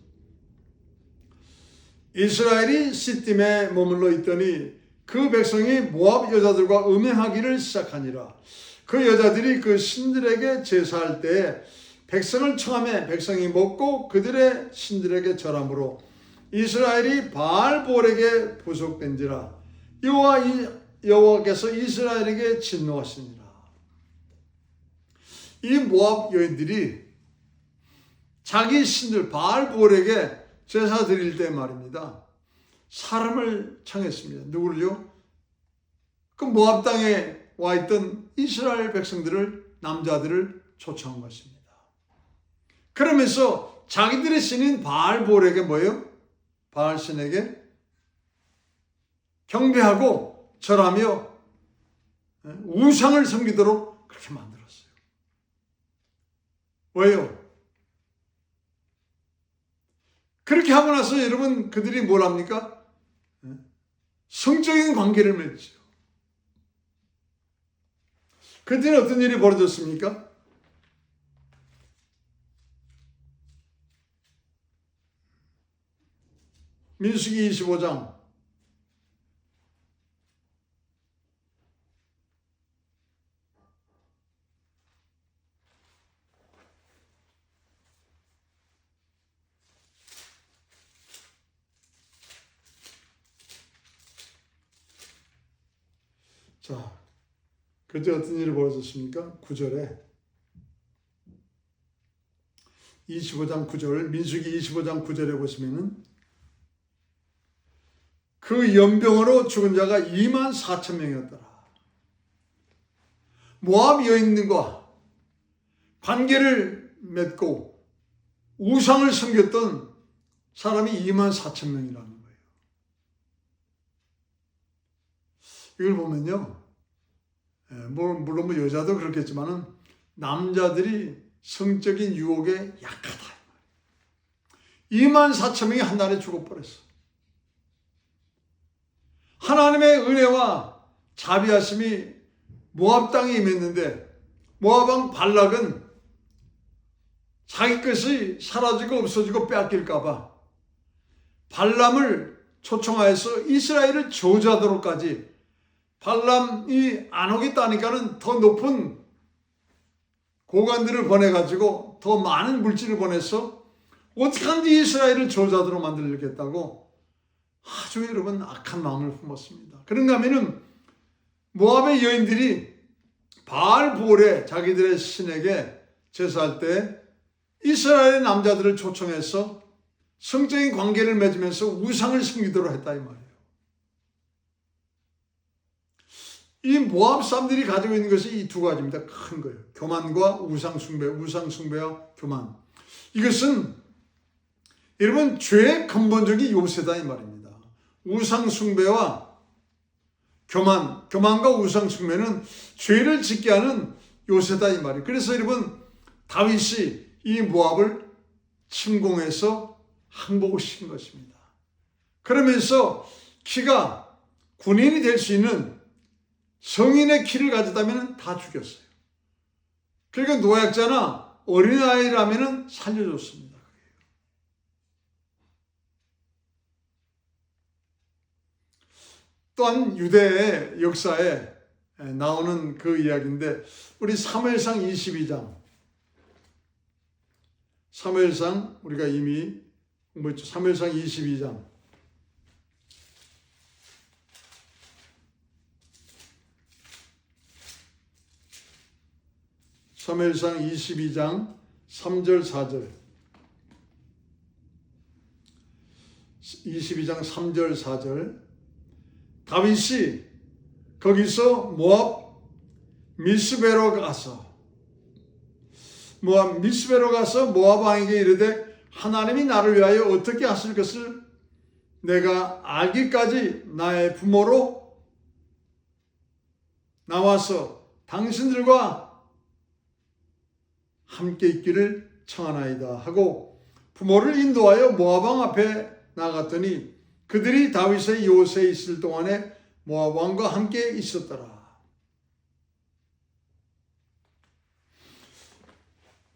이스라엘이 시딤에 머물러 있더니 그 백성이 모압 여자들과 음행하기를 시작하니라. 그 여자들이 그 신들에게 제사할 때에 백성을 청하매 백성이 먹고 그들의 신들에게 절함으로 이스라엘이 바알볼에게 부속된지라. 여호와께서 이스라엘에게 진노하시니라. 이 모압 여인들이 자기 신들 바알볼에게 제사 드릴 때 말입니다, 사람을 청했습니다. 누구를요? 그 모압 땅에 와 있던 이스라엘 백성들을, 남자들을 초청한 것입니다. 그러면서 자기들의 신인 바알볼에게 뭐예요? 바알신에게 경배하고 절하며 우상을 섬기도록 그렇게 만들었어요. 왜요? 그렇게 하고 나서 여러분, 그들이 뭘 합니까? 성적인 관계를 맺죠. 그때는 어떤 일이 벌어졌습니까? 민수기 25장 자, 그때 어떤 일이 벌어졌습니까? 9절에 25장 9절, 민수기 25장 9절에 보시면은 그 연병으로 죽은 자가 24,000명이었더라. 모압 여인들과 관계를 맺고 우상을 섬겼던 사람이 24,000명이라는 거예요. 이걸 보면요, 물론 뭐 여자도 그렇겠지만은 남자들이 성적인 유혹에 약하다. 24,000명이 한 날에 죽어버렸어. 하나님의 은혜와 자비하심이 모압 땅에 임했는데, 모압 왕 발락은 자기 것이 사라지고 없어지고 빼앗길까 봐 발람을 초청하여서 이스라엘을 저주하도록까지, 발람이 안 오겠다니까는 더 높은 고관들을 보내가지고 더 많은 물질을 보내서 어떻게 하는지 이스라엘을 저주하도록 만들겠다고 아주 여러분 악한 마음을 품었습니다. 그런가 하면은 모압의 여인들이 바알볼에 자기들의 신에게 제사할 때 이스라엘의 남자들을 초청해서 성적인 관계를 맺으면서 우상을 섬기도록 했다 이 말이에요. 이 모압 사람들이 가지고 있는 것이 이 두 가지입니다. 큰 거예요. 교만과 우상숭배, 우상숭배와 교만. 이것은 여러분 죄의 근본적인 요새다 이 말입니다. 우상숭배와 교만과 우상숭배는 죄를 짓게 하는 요새다 이 말이에요. 그래서 여러분 다윗이 이 모압을 침공해서 항복을 시킨 것입니다. 그러면서 키가 군인이 될 수 있는 성인의 키를 가졌다면 다 죽였어요. 그러니까 노약자나 어린아이라면 살려줬습니다. 또한 유대의 역사에 나오는 그 이야기인데 우리 사무엘상 22장 사무엘상 우리가 이미 공부했죠. 사무엘상 22장 사무엘상 22장 3절 4절 22장 3절 4절 다윗이 거기서 모압 미스베로 가서 모압 왕에게 이르되 하나님이 나를 위하여 어떻게 하실 것을 내가 알기까지 나의 부모로 나와서 당신들과 함께 있기를 청하나이다 하고 부모를 인도하여 모압 왕 앞에 나갔더니 그들이 다윗의 요새에 있을 동안에 모압 왕과 함께 있었더라.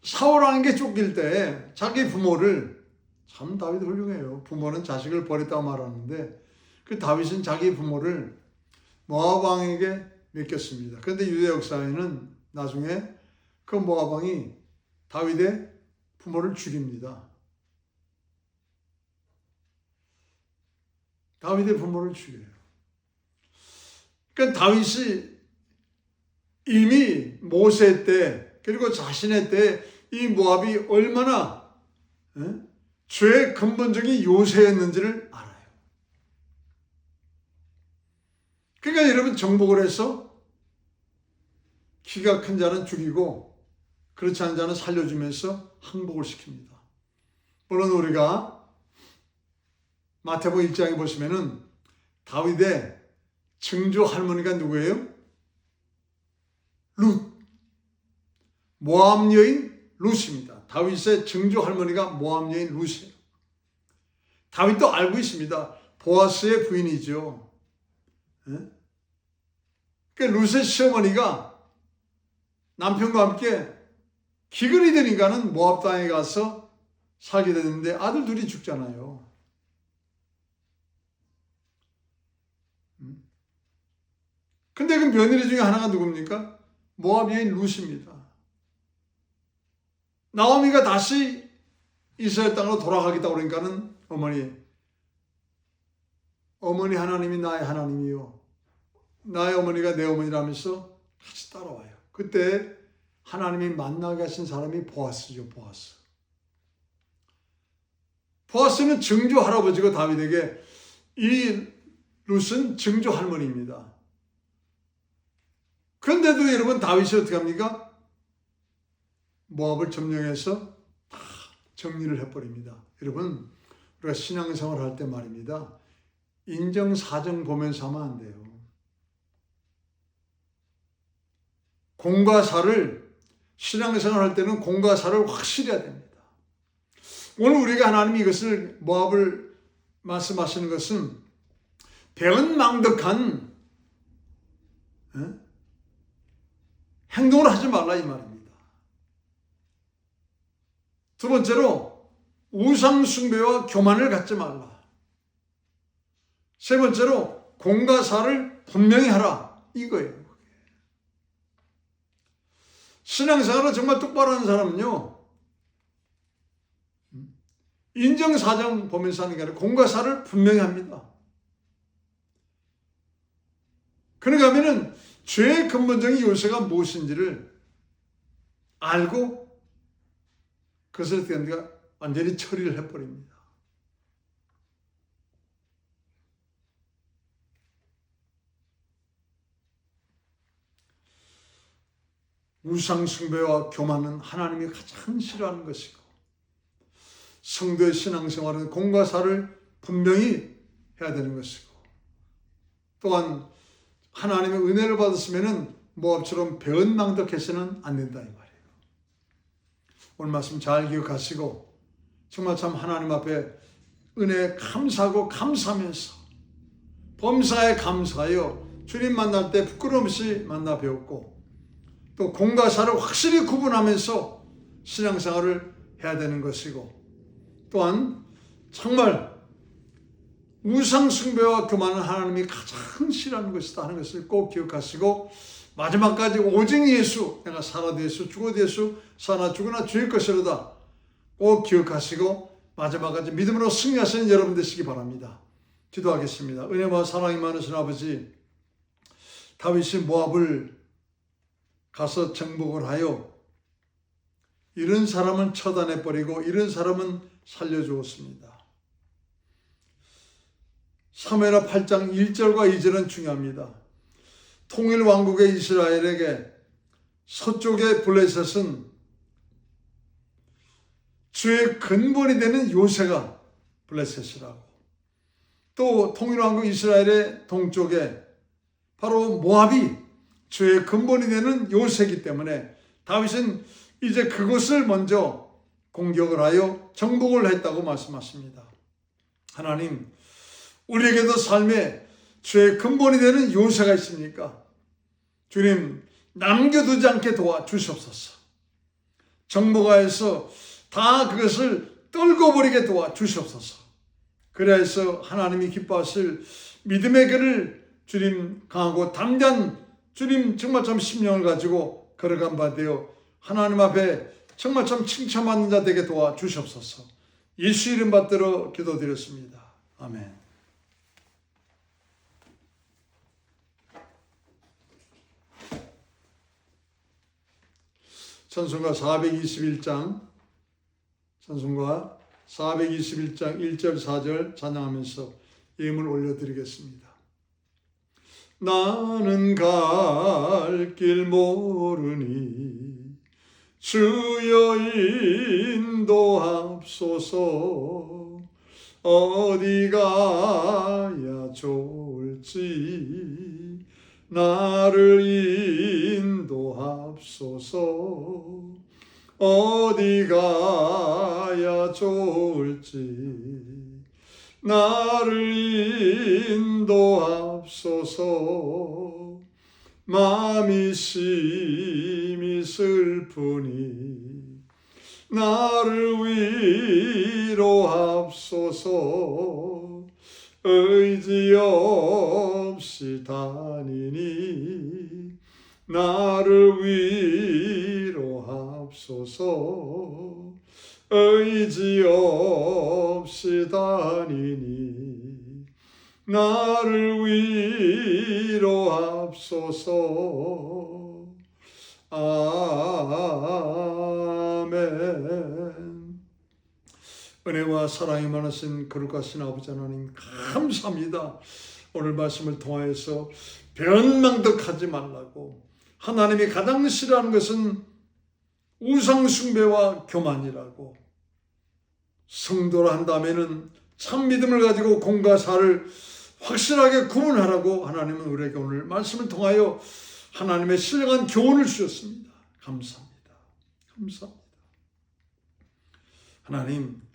사울 왕에게 쫓길 때 자기 부모를 참 다윗 훌륭해요. 부모는 자식을 버렸다고 말하는데 그 다윗은 자기 부모를 모압 왕에게 맡겼습니다. 그런데 유대 역사에는 나중에 그 모압 왕이 다윗의 부모를 죽입니다. 다윗의 부모를 죽여요. 그러니까 다윗이 이미 모세 때 그리고 자신의 때 이 모압이 얼마나 죄의 근본적인 요새였는지를 알아요. 그러니까 여러분 정복을 해서 키가 큰 자는 죽이고 그렇지 않은 자는 살려주면서 항복을 시킵니다. 물론 우리가 마태복음 1장에 보시면은 다윗의 증조 할머니가 누구예요? 룻. 모압 여인 룻입니다. 다윗의 증조 할머니가 모압 여인 룻이에요. 다윗도 알고 있습니다. 보아스의 부인이죠. 그러니까 룻의 시어머니가 남편과 함께 기근이 되니까는 모압 땅에 가서 살게 되는데 아들 둘이 죽잖아요. 근데 그 며느리 중에 하나가 누굽니까? 모압 여인 룻입니다. 나오미가 다시 이스라엘 땅으로 돌아가겠다고 그러니까는 어머니 하나님이 나의 하나님이요. 나의 어머니가 내 어머니라면서 같이 따라와요. 그때 하나님이 만나게 하신 사람이 보아스죠. 보아스는 증조 할아버지고 다윗에게 이 룻은 증조 할머니입니다. 그런데도 여러분 다윗이 어떻게 합니까? 모압을 점령해서 다 정리를 해버립니다. 여러분 우리가 신앙생활 할 때 말입니다. 인정사정 보면서 하면 안 돼요. 공과 사를 신앙생활 할 때는 공과 사를 확실히 해야 됩니다. 오늘 우리가 하나님이 이것을 모압을 말씀하시는 것은 배은망덕한 행동을 하지 말라 이 말입니다. 두 번째로 우상숭배와 교만을 갖지 말라. 세 번째로 공과 사를 분명히 하라 이거예요. 신앙생활을 정말 똑바로 하는 사람은요 인정사정 보면서 하는 게 아니라 공과 사를 분명히 합니다. 그러니까 하면은 죄의 근본적인 요소가 무엇인지를 알고 그것을 어떻게 합니까? 완전히 처리를 해버립니다. 우상숭배와 교만은 하나님이 가장 싫어하는 것이고 성도의 신앙생활은 공과 사를 분명히 해야 되는 것이고 또한 하나님의 은혜를 받았으면 모압처럼 배은망덕해서는 안 된다 이 말이에요. 오늘 말씀 잘 기억하시고 정말 참 하나님 앞에 은혜에 감사하고 감사하면서 범사에 감사하여 주님 만날 때 부끄러움 없이 만나 배웠고 또 공과 사를 확실히 구분하면서 신앙생활을 해야 되는 것이고 또한 정말 우상숭배와 교만은 하나님이 가장 싫어하는 것이다 하는 것을 꼭 기억하시고 마지막까지 오직 예수, 내가 살아도 예수, 죽어도 예수, 사나 죽으나 주의 것이로다 꼭 기억하시고 마지막까지 믿음으로 승리하시는 여러분 되시기 바랍니다. 기도하겠습니다. 은혜와 사랑이 많으신 아버지, 다윗이 모압을 가서 정복을 하여 이런 사람은 처단해버리고 이런 사람은 살려주었습니다. 사무엘하 8장 1절과 2절은 중요합니다. 통일왕국의 이스라엘에게 서쪽의 블레셋은 주의 근본이 되는 요새가 블레셋이라고, 또 통일왕국 이스라엘의 동쪽에 바로 모압이 주의 근본이 되는 요새이기 때문에 다윗은 이제 그것을 먼저 공격을 하여 정복을 했다고 말씀하십니다. 하나님, 우리에게도 삶에 주의 근본이 되는 요새가 있습니까? 주님, 남겨두지 않게 도와주시옵소서. 정복하여서 다 그것을 떨궈버리게 도와주시옵소서. 그래서 하나님이 기뻐하실 믿음의 길을 주님 강하고 담대한 주님 정말 참 심령을 가지고 걸어간 바 되어 하나님 앞에 정말 참 칭찬받는 자 되게 도와주시옵소서. 예수 이름 받들어 기도드렸습니다. 아멘. 찬송가 421장 1절 4절 찬양하면서 예물 올려드리겠습니다. 나는 갈 길 모르니 주여 인도하옵소서. 어디 가야 좋을지 나를 인도하옵소서. 어디 가야 좋을지 나를 인도하옵소서. 마음이 심히 슬프니 나를 위로하옵소서. 의지 없이 다니니 나를 위로하옵소서. 의지 없이 다니니 나를 위로하옵소서. 아멘. 은혜와 사랑이 많으신 거룩하신 아버지 하나님, 감사합니다. 오늘 말씀을 통하여서 변망덕하지 말라고, 하나님이 가장 싫어하는 것은 우상숭배와 교만이라고, 성도라 한다면은 참 믿음을 가지고 공과 사를 확실하게 구분하라고 하나님은 우리에게 오늘 말씀을 통하여 하나님의 신령한 교훈을 주셨습니다. 감사합니다. 감사합니다. 하나님,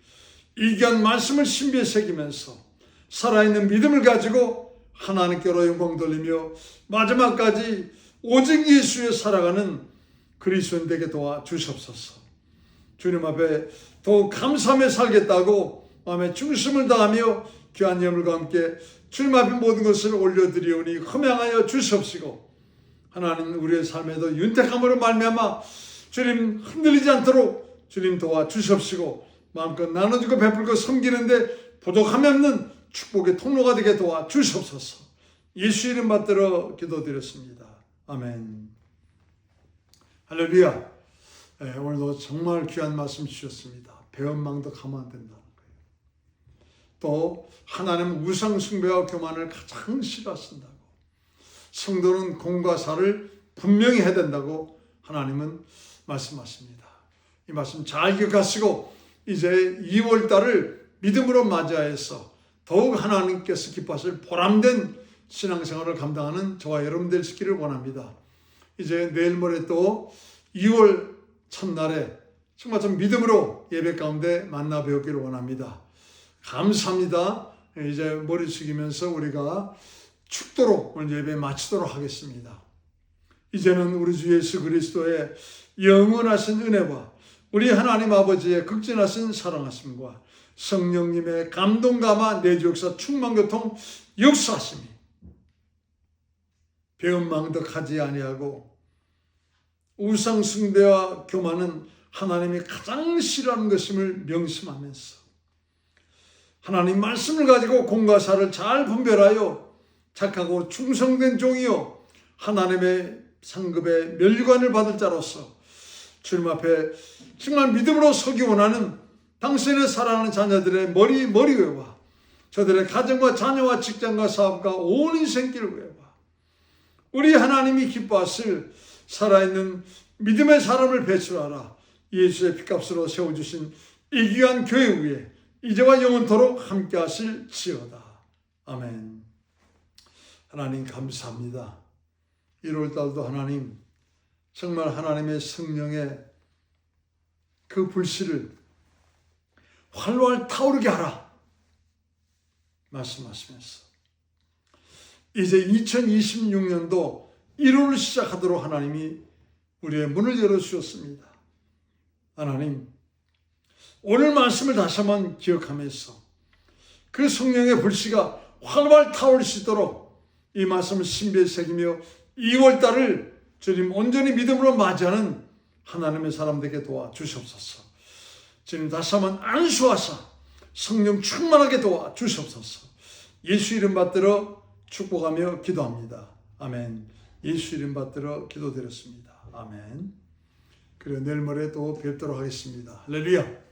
이 귀한 말씀을 신비에 새기면서 살아있는 믿음을 가지고 하나님께로 영광 돌리며 마지막까지 오직 예수에 살아가는 그리스도인 되게 도와주시옵소서. 주님 앞에 더욱 감사하며 살겠다고 마음에 중심을 다하며 귀한 예물과 함께 주님 앞에 모든 것을 올려드리오니 흠양하여 주시옵시고, 하나님 우리의 삶에도 윤택함으로 말미암아 주님 흔들리지 않도록 주님 도와주시옵시고, 마음껏 나눠주고 베풀고 섬기는데 부족함이 없는 축복의 통로가 되게 도와주시옵소서. 예수 이름 받들어 기도드렸습니다. 아멘. 할렐루야. 네, 오늘도 정말 귀한 말씀 주셨습니다. 배은망덕하면 안 된다는 거예요. 또 하나님은 우상숭배와 교만을 가장 싫어하신다고, 성도는 공과 사를 분명히 해야 된다고 하나님은 말씀하십니다. 이 말씀 잘 기억하시고 이제 2월달을 믿음으로 맞이하여서 더욱 하나님께서 기뻐하실 보람된 신앙생활을 감당하는 저와 여러분 되시기를 원합니다. 이제 내일 모레 또 2월 첫날에 정말 좀 믿음으로 예배 가운데 만나 뵙기를 원합니다. 감사합니다. 이제 머리 숙이면서 우리가 축도로 오늘 예배 마치도록 하겠습니다. 이제는 우리 주 예수 그리스도의 영원하신 은혜와 우리 하나님 아버지의 극진하신 사랑하심과 성령님의 감동 감화 내주 역사 충만 교통 역사하심이 배은망덕하지 아니하고 우상 숭배와 교만은 하나님이 가장 싫어하는 것임을 명심하면서 하나님 말씀을 가지고 공과 사를 잘 분별하여 착하고 충성된 종이요 하나님의 상급의 면류관을 받을 자로서 주님 앞에 정말 믿음으로 서기 원하는 당신의 사랑하는 자녀들의 머리회와 저들의 가정과 자녀와 직장과 사업과 온 인생길을 회와 우리 하나님이 기뻐하실 살아있는 믿음의 사람을 배출하라. 예수의 피값으로 세워주신 이 귀한 교회 위에 이제와 영원토록 함께 하실지어다. 아멘. 하나님 감사합니다. 1월달도 하나님 정말 하나님의 성령의 그 불씨를 활활 타오르게 하라 말씀하시면서 이제 2026년도 1월을 시작하도록 하나님이 우리의 문을 열어주셨습니다. 하나님 오늘 말씀을 다시 한번 기억하면서 그 성령의 불씨가 활활 타오를 수 있도록 이 말씀을 신비에 새기며 2월달을 주님 온전히 믿음으로 맞이하는 하나님의 사람들에게 도와주시옵소서. 주님 다시 한번 안수하사 성령 충만하게 도와주시옵소서. 예수 이름 받들어 축복하며 기도합니다. 아멘. 예수 이름 받들어 기도드렸습니다. 아멘. 그리고 내일 모레 또 뵙도록 하겠습니다. 할렐루야.